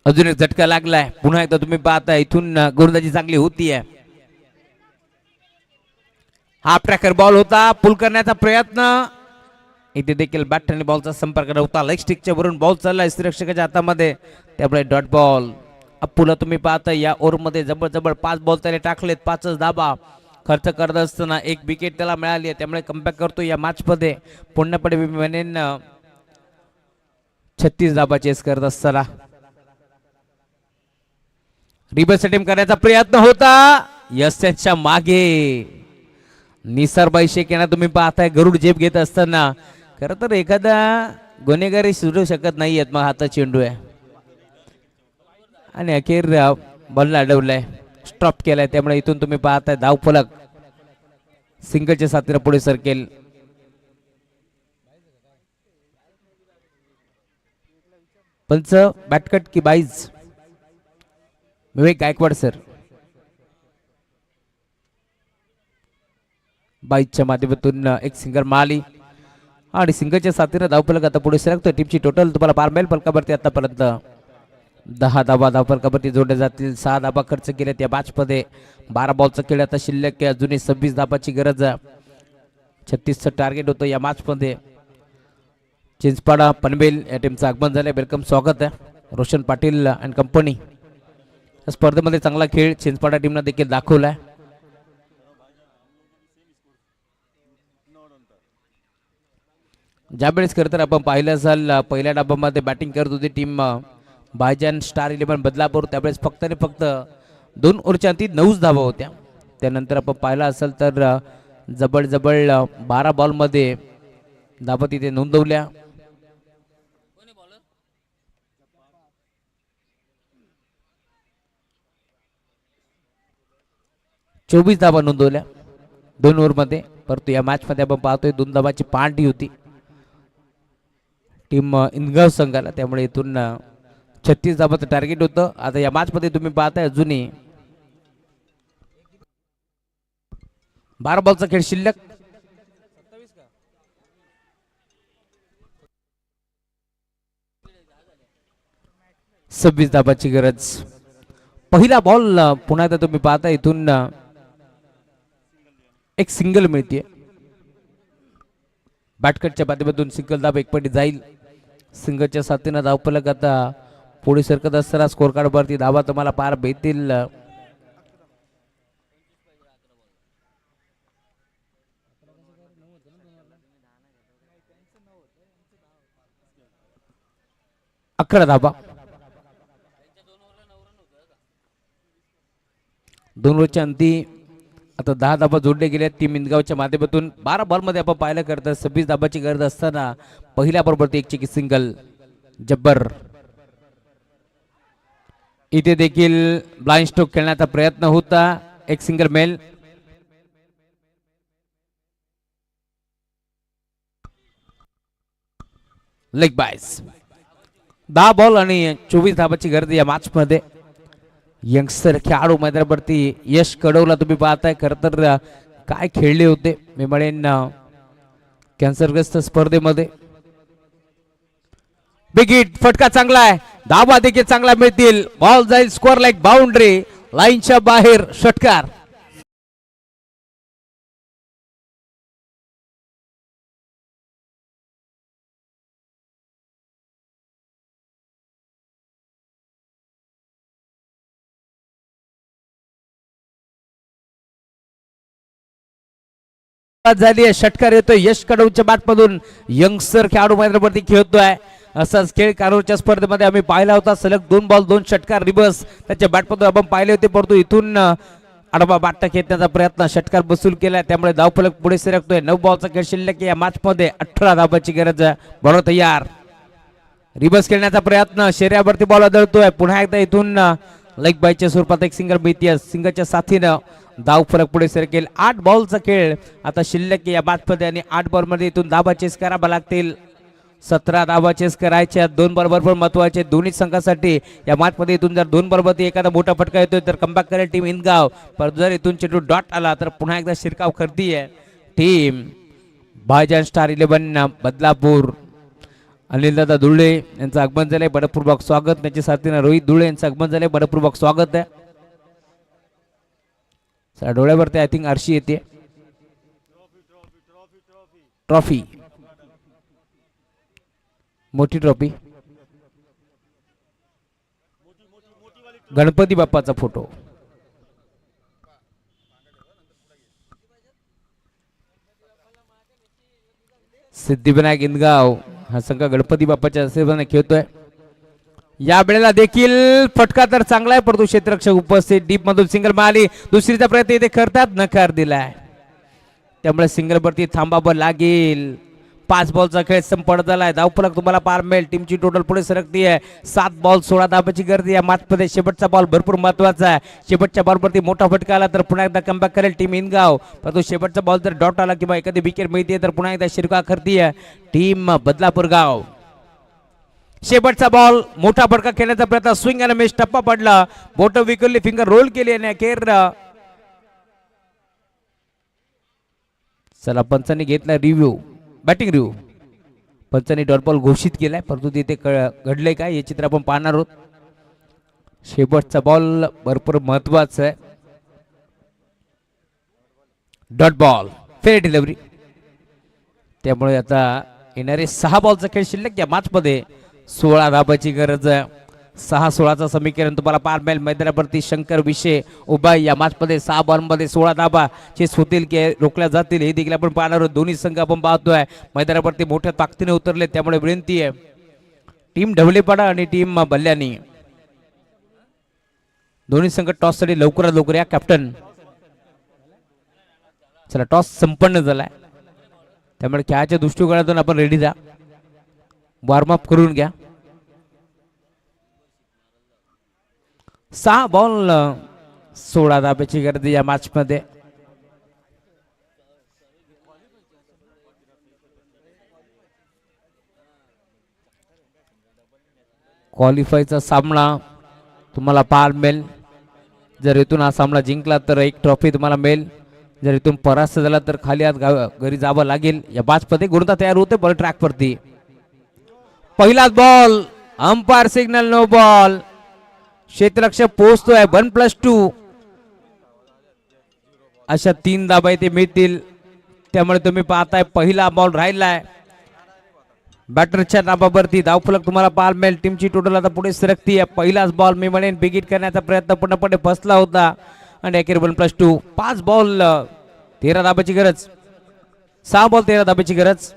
अजून एक झटका लागलाय. पुन्हा एकदा तुम्ही पाहता इथून गोलंदाजी चांगली होतीये. हाफ ट्रॅकर बॉल होता, पुल करण्याचा प्रयत्न. इथे देखील बॅट आणि बॉलचा संपर्क नव्हता. लेग स्टिकच्या वरून बॉल चाललाय रक्षकाच्या हातामध्ये, त्यामुळे डॉट बॉल. अप्पूला तुम्ही पाहता या ओव्हरमध्ये जबरजबर 5 बॉल त्याने टाकलेत, 5च धाबा खर्च करत असताना 1 विकेट त्याला मिळाली आहे, त्यामुळे कमबॅक करतो या मॅच मध्ये. पूर्णपणे मी म्हणेन 36 धाबा चेस करत असताना रिबस अटेम्प्ट करण्याचा प्रयत्न होता. यशच्या मागे निसरबाई शेख यांना तुम्ही पाहताय गरुड झेप घेत असताना. खरं तर एखादा गुन्हेगारी सुरू शकत नाहीयेत, मग हातात चेंडू आहे आणि अखेर बॉलला अडवलाय, स्टॉप केलाय, त्यामुळे इथून तुम्ही पाहताय धावफलक सिंगलच्या साथीनं पुढे सरकेल. पंच बॅटकट की बाईज? विवेक गायकवाड सर. बाईजच्या माध्यमातून एक सिंगल माली आणि सिंगलच्या साथीनं धावफलक आता पुढे सरकतोय. टीमची टोटल तुम्हाला पारमेल फलकावरती आतापर्यंत 10 धाबा धावफलकावरती जोडल्या जातील. 6 धाबा खर्च केल्यात या मॅचमध्ये. 12 बॉलचा खेळ आता शिल्लक आहे. अजूनही 26 धाबाची गरज आहे. 36चं टार्गेट होतं या मॅचमध्ये. चिंचपाडा पनवेल या टीमचं आगमन झालंय. वेलकम, स्वागत आहे रोशन पाटील अँड कंपनी. स्पर्धेमध्ये चांगला खेळ चिंचपाडा टीमनं देखील दाखवलाय. ज्यावेळेस खरं तर आपण पाहिलं असाल पहिल्या डाबामध्ये बॅटिंग करत होती टीम भाईजान स्टार 11 बदलापूर. त्यावेळेस फक्त आणि फक्त 2 ओव्हरच्या अंती 9 धावा होत्या. त्यानंतर आपण पाहिलं असेल तर जबळ 12 बॉलमध्ये धावा तिथे नोंदवल्या. चोवीस धावा नोंदवल्या 2 ओव्हरमध्ये. परंतु या मॅच मध्ये आपण पाहतोय 2 धावाची पार्टी होती टीम इंदगाव संघाला. त्यामुळे इथून 36 धावाचं टार्गेट होतं. आता या मॅच मध्ये तुम्ही पाहताय अजूनही 12 बॉलचा खेळ शिल्लक. 26 धाबाची गरज. पहिला बॉल पुन्हा एकदा तुम्ही पाहता इथून एक सिंगल मिळते. बॅटकटच्या माध्यमातून सिंगल धाब एकपटी जाईल. सिंगलच्या साथीनं धावफलक आता पुढे सरकत असताना स्कोर कार्ड वरती धावा तुम्हाला पार भेटतील. अकरा धाबा 2 ओव्हरच्या अंती आता 10 धाबा जोडले गेले टीम इंदगावच्या माध्यमातून. 12 बॉलमध्ये आपण पाहिलं करतं 26 धाबाची गरज असताना पहिल्या बरोबर एक चिकी सिंगल. जब्बर इथे देखील ब्लाइंड स्ट्रोक खेळण्याचा प्रयत्न होता. एक single male. Leg bias. 10 ball आणि 24 धाबाची गरज या मॅच मध्ये. यंगस्टर खेळाडू मैदानावरती यश कडवला तुम्ही पाहताय. खरं तर काय खेळले होते मी म्हणेन कॅन्सरग्रस्त स्पर्धेमध्ये. बिग हिट, फटका चांगला आहे. धाबा देखील चांगला मिळतील. बॉल जाईल स्कोअर लाईक बाउंड्री लाईनच्या बाहेर. षटकार. झाली आहे. षटकार येतोय यश कडवच्या बॅटमधून. यंगस्टर खेळाडू मैदानावरती खेळतोय. असाच खेळ कानूरच्या स्पर्धेमध्ये आम्ही पाहिला होता. सलग 2 बॉल 2 षटकार रिवर्स त्याच्या बॅटमधून आपण पाहिले होते. परंतु इथून आडवा बाटा खेळण्याचा प्रयत्न, षटकार बसूल केला. त्यामुळे धावफलक पुढे सरकतोय. 9 बॉलचा खेळ शिल्लक या मॅच मध्ये. 18 धाबाची गरज. बरोबर तयार. रिवर्स खेळण्याचा प्रयत्न, शरीरावरती बॉल आदळतोय. पुन्हा एकदा इथून लेग बायच्या स्वरूपात एक सिंगल मिळते. सिंगलच्या साथीनं धाव फरक पुढे सरकेल. 8 बॉलचा खेळ आता शिल्लक या मॅच मध्ये आणि 8 बॉल मध्ये इथून धाबा चेस करावा लागतील. 17 धाबा चेस करायच्या. 2 बॉल बरोबर महत्वाचे दोन्ही संघासाठी या मॅच मध्ये. इथून जर 2 बॉल मध्ये एखादा मोठा फटका येतोय तर कमबॅक करेल टीम इंदगाव. परंतु जर इथून चेंडू डॉट आला तर पुन्हा एकदा शिरकाव करती आहे टीम भाईजान स्टार 11 बदलापूर. अनिलदादा धुळे यांचं आगमन झालंय. बडपूर्वक स्वागत. त्यांच्या साथीनं रोहित धुळे यांचं आगमन झालंय. बडपूर्वक स्वागत आहे. डोळ्यावरती आय थिंक आरशी येते. ट्रॉफी, मोठी ट्रॉफी. गणपती बाप्पाचा फोटो. सिद्धिविनायक इंदगाव हा संघ गणपती बाप्पाच्या आशीर्वादाने खेळतोय. या वेळेला देखील फटका तर चांगला आहे. परंतु क्षेत्ररक्षक उपस्थित. डीप मधून सिंगल मारली. दुसरीचा प्रयत्न इथे करतात, नकार दिलाय. त्यामुळे सिंगल वरती थांबावं लागेल. 5 बॉलचा खेळ संपन्न झालाय. धावफलक तुम्हाला पार मिळेल. टीमची टोटल पुढे सरकती आहे. 7 बॉल 16 धाबाची गर्दी या मॅचमध्ये. शेवटचा बॉल भरपूर महत्वाचा आहे. शेवटच्या बॉलवरती मोठा फटका आला तर पुन्हा एकदा कमबॅक करेल टीम इनगाव. परंतु शेवटचा बॉल जर डॉट आला किंवा एखादी विकेट मिळते तर पुन्हा एकदा शिरका करते टीम बदलापूर गाव. शेवटचा बॉल मोठा फटका खेळण्याचा प्रयत्न. स्विंग आणि मिस. टप्पा पडला. बोट विकरली. फिंगर रोल केली आणि अखेर चला पंचांनी घेतला रिव्ह्यू. Batting review. पंचांनी डॉट बॉल घोषित केलाय परंतु तिथे घडलंय काय हे चित्र आपण पाहणार आहोत. शेवटचा बॉल भरपूर महत्वाचा आहे. Dot ball fair delivery. त्यामुळे आता येणारे 6 बॉलचा खेळ शिल्लक या मॅच मध्ये. 16 धाबाची गरज आहे. 6-16चं समीकरण तुम्हाला पार मिळेल. मैदानावरती शंकर विषय उभा या मॅच मध्ये. 6 बॉलमध्ये 16 धाबा चेस होतील की रोखल्या जातील हे देखील आपण पाहणार आहोत. दोन्ही संघ आपण पाहतोय मैदानावरती मोठ्या ताकदीने उतरले. त्यामुळे विनंती आहे टीम ढवळेपाडा आणि टीम बल्ल्यानी दोन्ही संघ टॉस साठी लवकरात लवकर या. कॅप्टन चला टॉस संपन्न झालाय त्यामुळे खेळाच्या दृष्टिकोनातून आपण रेडी जा. वॉर्मअप करून घ्या. 6 बॉल 16 धाब्याची गर्दी या मॅच मध्ये. क्वालिफायचा सामना तुम्हाला पार मिळेल. जर इथून हा सामना जिंकला तर एक ट्रॉफी तुम्हाला मिळेल. जर इथून परास्त झाला तर खाली आत घरी जावं लागेल. या मॅच मध्ये गुणता तयार होते बॉल ट्रॅक वरती. पहिलाच ball. Umpire signal no ball. क्षेत्ररक्षक पोहोचतोय. 1+2 अशा 3 धाबा इथे मिळतील. त्यामुळे तुम्ही पाहताय पहिला बॉल राहिलाय. बॅटरच्या नाबावरती धावफलक तुम्हाला पाहायला मिळेल. टीमची टोटल आता पुढे सरकती आहे. पहिलाच बॉल मी म्हणेन बिगिट करण्याचा प्रयत्न पूर्णपणे फसला होता आणि अखेर 1+2. 5 बॉल 13 धाबाची गरज. 6 बॉल 13 धाबाची गरज.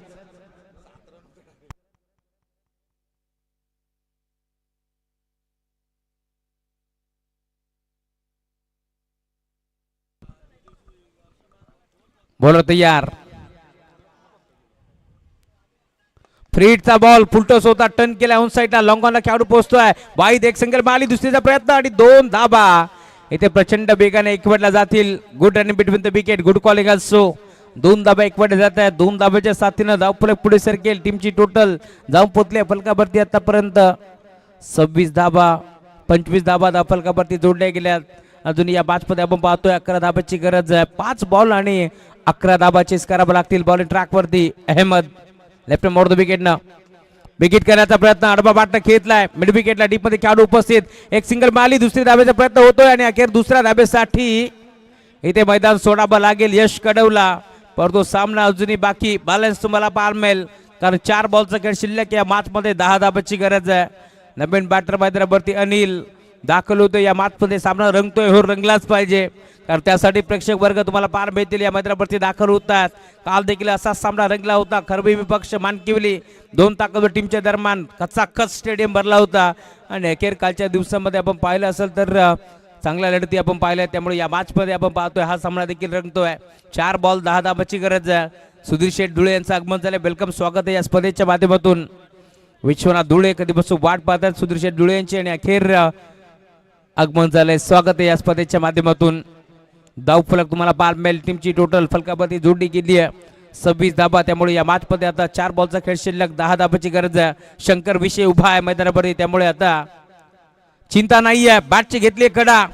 बॉलर तयार. फ्रीडचा बॉल फुलटॉस होता. टर्न केला ऑन साईडला. लॉंग ऑनला खेळाडू पोहोचतोय. वाईद एक सिंगल मारली. दुसरीचा प्रयत्न आणि 2 धाबा इथे प्रचंड वेगाने एकवटला जातील. Good running between the wicket. Good calling also. 2 धाबा एकवटले जात आहेत. 2 धाब्याच्या साथीनं धावफलक पुढे सरकेल. टीमची टोटल जाऊन पोचली फलकावरती आतापर्यंत 26 धाबा. 25 धाबा धावफलकावरती जोडल्या गेल्यात. अजून या मॅच मध्ये आपण पाहतोय 11 धाबाची गरज आहे. 5 बॉल आणि 11 धाबा चेस करावं लागतील. बॉलिंग ट्रॅक वरती अहमद लेफ्ट मोड द विकेट न विकेट करण्याचा प्रयत्न. आडवा बाटला खेचलाय. मिड विकेटला डीप मध्ये खेळाडू उपस्थित. एक सिंगल मारली. दुसरी धाब्याचा प्रयत्न होतोय आणि अखेर दुसऱ्या धाब्यासाठी इथे मैदान सोडावं लागेल. यश कडवला परंतु सामना अजूनही बाकी. बॅलन्स तुम्हाला पार मिळेल कारण 4 बॉलचा खेळ शिल्लक या मॅच मध्ये. 10 धाब्याची गरज आहे. नवीन बॅटर मैदानावरती अनिल दाखल होतोय. या मॅच मध्ये सामना रंगतोय हो रंगलाच पाहिजे कारण त्यासाठी प्रेक्षक वर्ग तुम्हाला पार मिळतील. या मैदानावरती दाखल होतात. काल देखील असाच सामना रंगला होता. खरबी विपक्ष मानकिवली 2 ताकदवर टीमच्या दरम्यान कचाकच स्टेडियम भरला होता आणि अखेर कालच्या दिवसामध्ये आपण पाहिलं असेल तर चांगल्या लढती आपण पाहिल्या. त्यामुळे या मॅच मध्ये आपण पाहतोय हा सामना देखील रंगतोय. 4 बॉल 10 धाबाची गरज आहे. सुधीर शेठ धुळे यांचं आगमन झाले. वेलकम स्वागत आहे या स्पर्धेच्या माध्यमातून. विश्वनाथ धुळे कधीपासून वाट पाहतात सुधीर शेठ धुळे यांची आणि अखेर आगमन झालंय. स्वागत आहे या स्पर्धेच्या माध्यमातून. धावफलक तुम्हाला पार मिळेल. टीमची टोटल फलकावरती जोडली गेली आहे 26 धाबा. त्यामुळे या मॅच मध्ये आता 4 बॉलचा खेळ शिल्लक. 10 धाबाची गरज आहे. शंकर विषय उभा आहे मैदानावरती त्यामुळे आता चिंता नाही आहे. बॅटची घेतली कडा.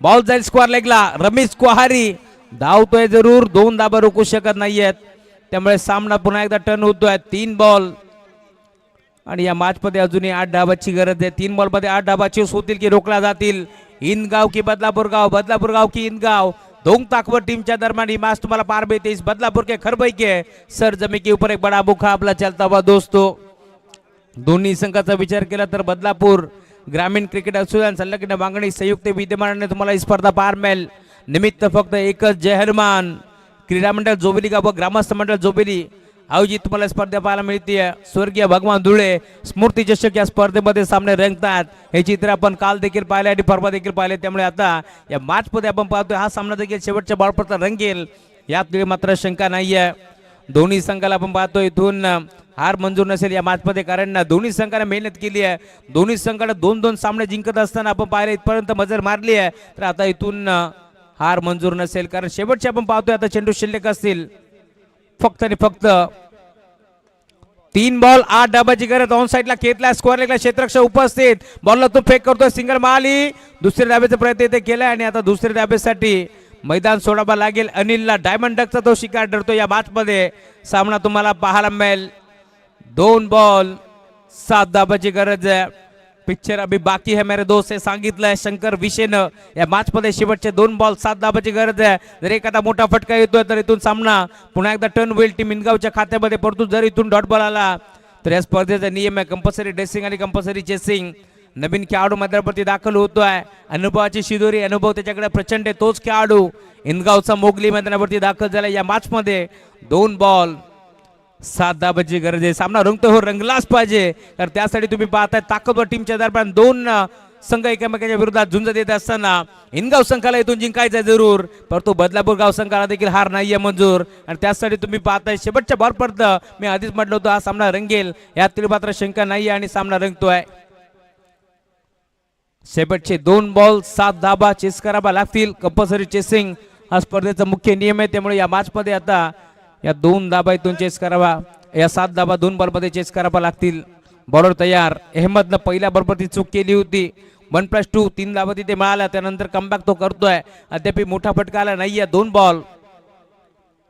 बॉल जाईल स्क्वेअर लेगला. रमेश कोहारी धावतोय जरूर. 2 धाबा रोखू शकत नाहीयेत त्यामुळे सामना पुन्हा एकदा टर्न होतोय. 3 बॉल आणि या मॅच मध्ये अजूनही 8 धाबाची गरज आहे. 3 बॉल मध्ये 8 धाबा चेस होतील की रोखला जातील. इनगाव की बदलापूर गाव. बदलापूर गाव की इनगाव. 2 ताकवर टीमच्या दरम्यान ही मैच तुम्हाला पार मिळते. इस बदलापुर के खरबई के सरजमी के ऊपर एक बड़ा मुकाबला चलता हुआ दोस्तों. दोन्ही संघाचा विचार केला तर बदलापूर ग्रामीण क्रिकेट असोसिएशन संलग्न मागणी संयुक्त विद्यमानाने तुम्हाला ही स्पर्धा पार मिळेल. निमित्त फक्त एकच. जय हनुमान क्रीडा मंडळ जोबिली गाव व ग्रामस्थ मंडळ जोबिली आयोजित तुम्हाला स्पर्धा पाहायला मिळते. स्वर्गीय भगवान धुळे स्मृती चषक या स्पर्धेमध्ये सामने रंगतात. हे चित्र आपण काल देखील पाहिले आणि परवा देखील पाहिले. त्यामुळे आता या मॅच मध्ये आपण पाहतोय हा सामना देखील शेवटच्या बॉलपर्यंत रंगेल यात मात्र शंका नाहीये. दोन्ही संघाला आपण पाहतो इथून हार मंजूर नसेल या मॅचमध्ये, कारण दोन्ही संघाने मेहनत केली आहे. दोन्ही संघाने 2-2 सामने जिंकत असताना आपण पाहिलं इथपर्यंत मजल मारली आहे. तर आता इथून हार मंजूर नसेल, कारण शेवटचे आपण पाहतोय आता चेंडू शिल्लक असतील फक्त आणि फक्त 3 बॉल 8 डाबाची गरज. ऑन साईडला खेतला स्क्वेअर लेगला क्षेत्ररक्षक उपस्थित, बॉलला तो फेक करतोय, सिंगल मारली, दुसऱ्या डाब्याचा प्रयत्न इथे केलाय आणि आता दुसऱ्या डाब्यासाठी मैदान सोडावा लागेल. अनिलला डायमंड डकचा तो शिकार ठरतो या मॅच मध्ये. सामना तुम्हाला पाहायला मिळेल. 2 बॉल 7 धाबाची गरज आहे. पिक्चर अभी बाकी है मेरे दोस्त हे सांगितलंय शंकर विशेनं. या मॅच मध्ये शेवटचे 2 बॉल 7 धाबाची गरज आहे. जर एखादा मोठा फटका येतोय तर इथून सामना पुन्हा एकदा टर्न होईल टीम इंदगावच्या खात्यामध्ये, परंतु जर इथून डॉट बॉल आला तर या स्पर्धेचा नियम आहे कंपल्सरी ड्रेसिंग आणि कंपल्सरी चेसिंग. नवीन खेळाडू मैदानावरती दाखल होतोय, अनुभवाची शिदोरी, अनुभव त्याच्याकडे प्रचंड आहे. तोच खेळाडू इंदगावचा मोगली मैदानावरती दाखल झाला. या मॅच मध्ये 2 बॉल 7 धाबाची गरज आहे. सामना रंगतो हो, रंगलाच पाहिजे, तर त्यासाठी तुम्ही पाहताय ताकदवर टीमच्या दरम्यान 2 संघ एकमेकांच्या विरोधात झुंज देत असताना इंदगाव संघाला इथून जिंकायचं जरूर, परंतु बदलापूर गाव संघाला देखील हार नाहीये मंजूर. आणि त्यासाठी तुम्ही पाहताय शेवटच्या बॉलपर्यंत मी आधीच म्हटलं होतं हा सामना रंगेल, यातील मात्र शंका नाहीये आणि सामना रंगतोय. शेवटचे 2 बॉल 7 धाबा चेस करावा लागतील. कंपल्सरी चेसिंग हा स्पर्धेचा मुख्य नियम आहे, त्यामुळे या मॅच मध्ये आता या 2 धाबा इथून चेस करावा, या 7 धाबा 2 बॉल मध्ये चेस करावा लागतील. बॉलर तयार. अहमदनं पहिल्या बॉलवर ती चूक केली होती. 1+2 3 धाबा तिथे मिळाल्या, त्यानंतर कमबॅक तो करतोय. अद्याप मोठा फटका आला नाहीये. 2 बॉल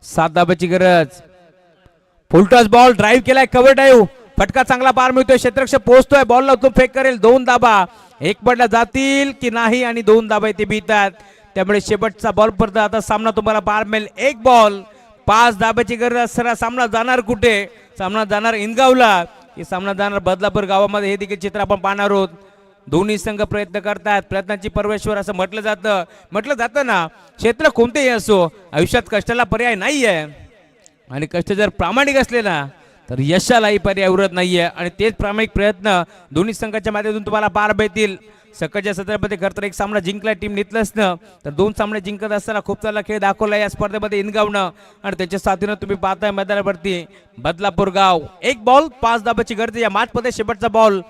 7 धाबाची गरज. फुलटॉस बॉल ड्राईव्ह केलाय, कव्हर ड्राईव्ह, फटका चांगला पार मिळतोय, क्षेत्ररक्षक पोहोचतोय, बॉलला तो फेक करेल. 2 धाबा एक पडला जातील की नाही आणि 2 धाबा इथे भीतात, त्यामुळे शेवटचा बॉल पर्यंत आता सामना तुम्हाला पार मिळेल. 1 बॉल 5 धाब्याची गरज असताना सामना जाणार कुठे? सामना जाणार इंदगावला की सामना जाणार बदलापूर गावामध्ये, हे देखील चित्र आपण पाहणार आहोत. दोन्ही संघ प्रयत्न करतात, प्रयत्नांची परमेश्वर असं म्हटलं जातं ना. क्षेत्र कोणतेही असो, आयुष्यात कष्टाला पर्याय नाहीये आणि कष्ट जर प्रामाणिक असले ना तर यशालाही पर्याय उरत नाहीये. आणि तेच प्रामाणिक प्रयत्न दोन्ही संघाच्या माध्यमातून तुम्हाला पार मिळतील. सकाळच्या सत्रामध्ये खरं तर एक सामना जिंकला टीम नितलसनं, तर 2 सामने जिंकत असताना खूप चांगला खेळ दाखवला या स्पर्धेमध्ये इंदगावनं. आणि त्याच्या साथीनं तुम्ही पाहताय मैदानावरती बदलापूर गाव. 1 बॉल 5 धाबाची गरज. या मॅच मध्ये शेवटचा बॉल,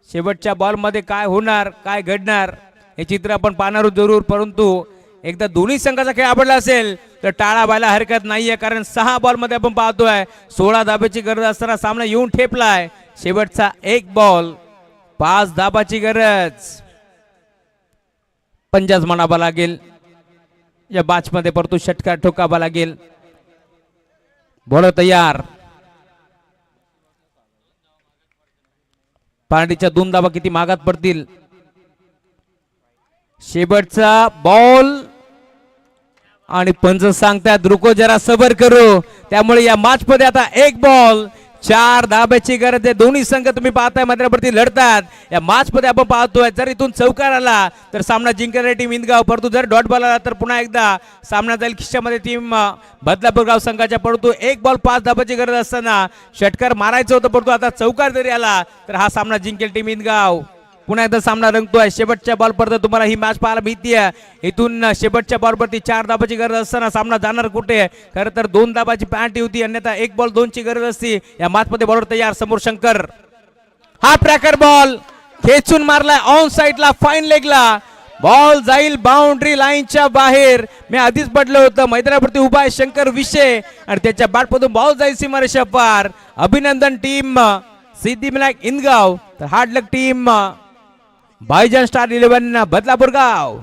शेवटच्या बॉल मध्ये काय होणार, काय घडणार हे चित्र आपण पाहणार जरूर. परंतु एकदा दोन्ही संघाचा खेळ आवडला असेल तर टाळा व्हायला हरकत नाहीये, कारण 6 बॉल मध्ये आपण पाहतोय 16 धाब्याची गरज असताना सामना येऊन ठेपलाय. शेवटचा 1 बॉल 5 धाबाची गरज. पंजाज म्हणावा लागेल या बॅच मध्ये, परंतु षटकार ठोकावा लागेल. बॉलर तयार. पार्टीच्या 2 धाबा किती मागात पडतील. शेवटचा बॉल आणि पंच सांगतात रुको जरा सबर करो, त्यामुळे या मॅच मध्ये आता 1 बॉल 4 धाब्याची गरज आहे. दोन्ही संघ तुम्ही पाहताय मैदानावरती लढतात. या मॅच मध्ये आपण पाहतोय जर इथून चौकार आला तर सामना जिंकणारी टीम इंदगाव, परंतु जर डॉट बॉल आला तर पुन्हा एकदा सामना जाईल खिशामध्ये टीम बदलापूर गाव संघाच्या. परंतु 1 बॉल 5 धाब्याची गरज असताना षटकार मारायचं होतं, परंतु आता चौकार जरी आला तर हा सामना जिंकेल टीम इंदगाव. पुन्हा एकदा सामना रंगतोय. शेवटच्या बॉल पर्यंत तुम्हाला ही मॅच पाहायला मिळतीये. इथून शेवटच्या बॉल वरती 4 धाबाची गरज असताना सामना जाणार कुठे? खरं तर 2 धाबाची पॅन्टी होती, अन्यथा 1 बॉल 2 ची गरज असती. या मॅच मध्ये बॉलर तयार. समोर शंकर, हा ट्रॅकर बॉल खेचून मारलाय ऑन साईडला, फाईन लेगला. बॉल जाईल बाउंड्री लाईनच्या बाहेर. मी आधीच म्हटलं होतं मैदानावरती उभा आहे शंकर विषय आणि त्याच्या बॅटमधून बॉल जाईल सीमारेषा पार. अभिनंदन टीम सिद्धिविनायक इंदगाव, तर हार्ड लक टीम भाईजान स्टार 11 बदलापूर गाव.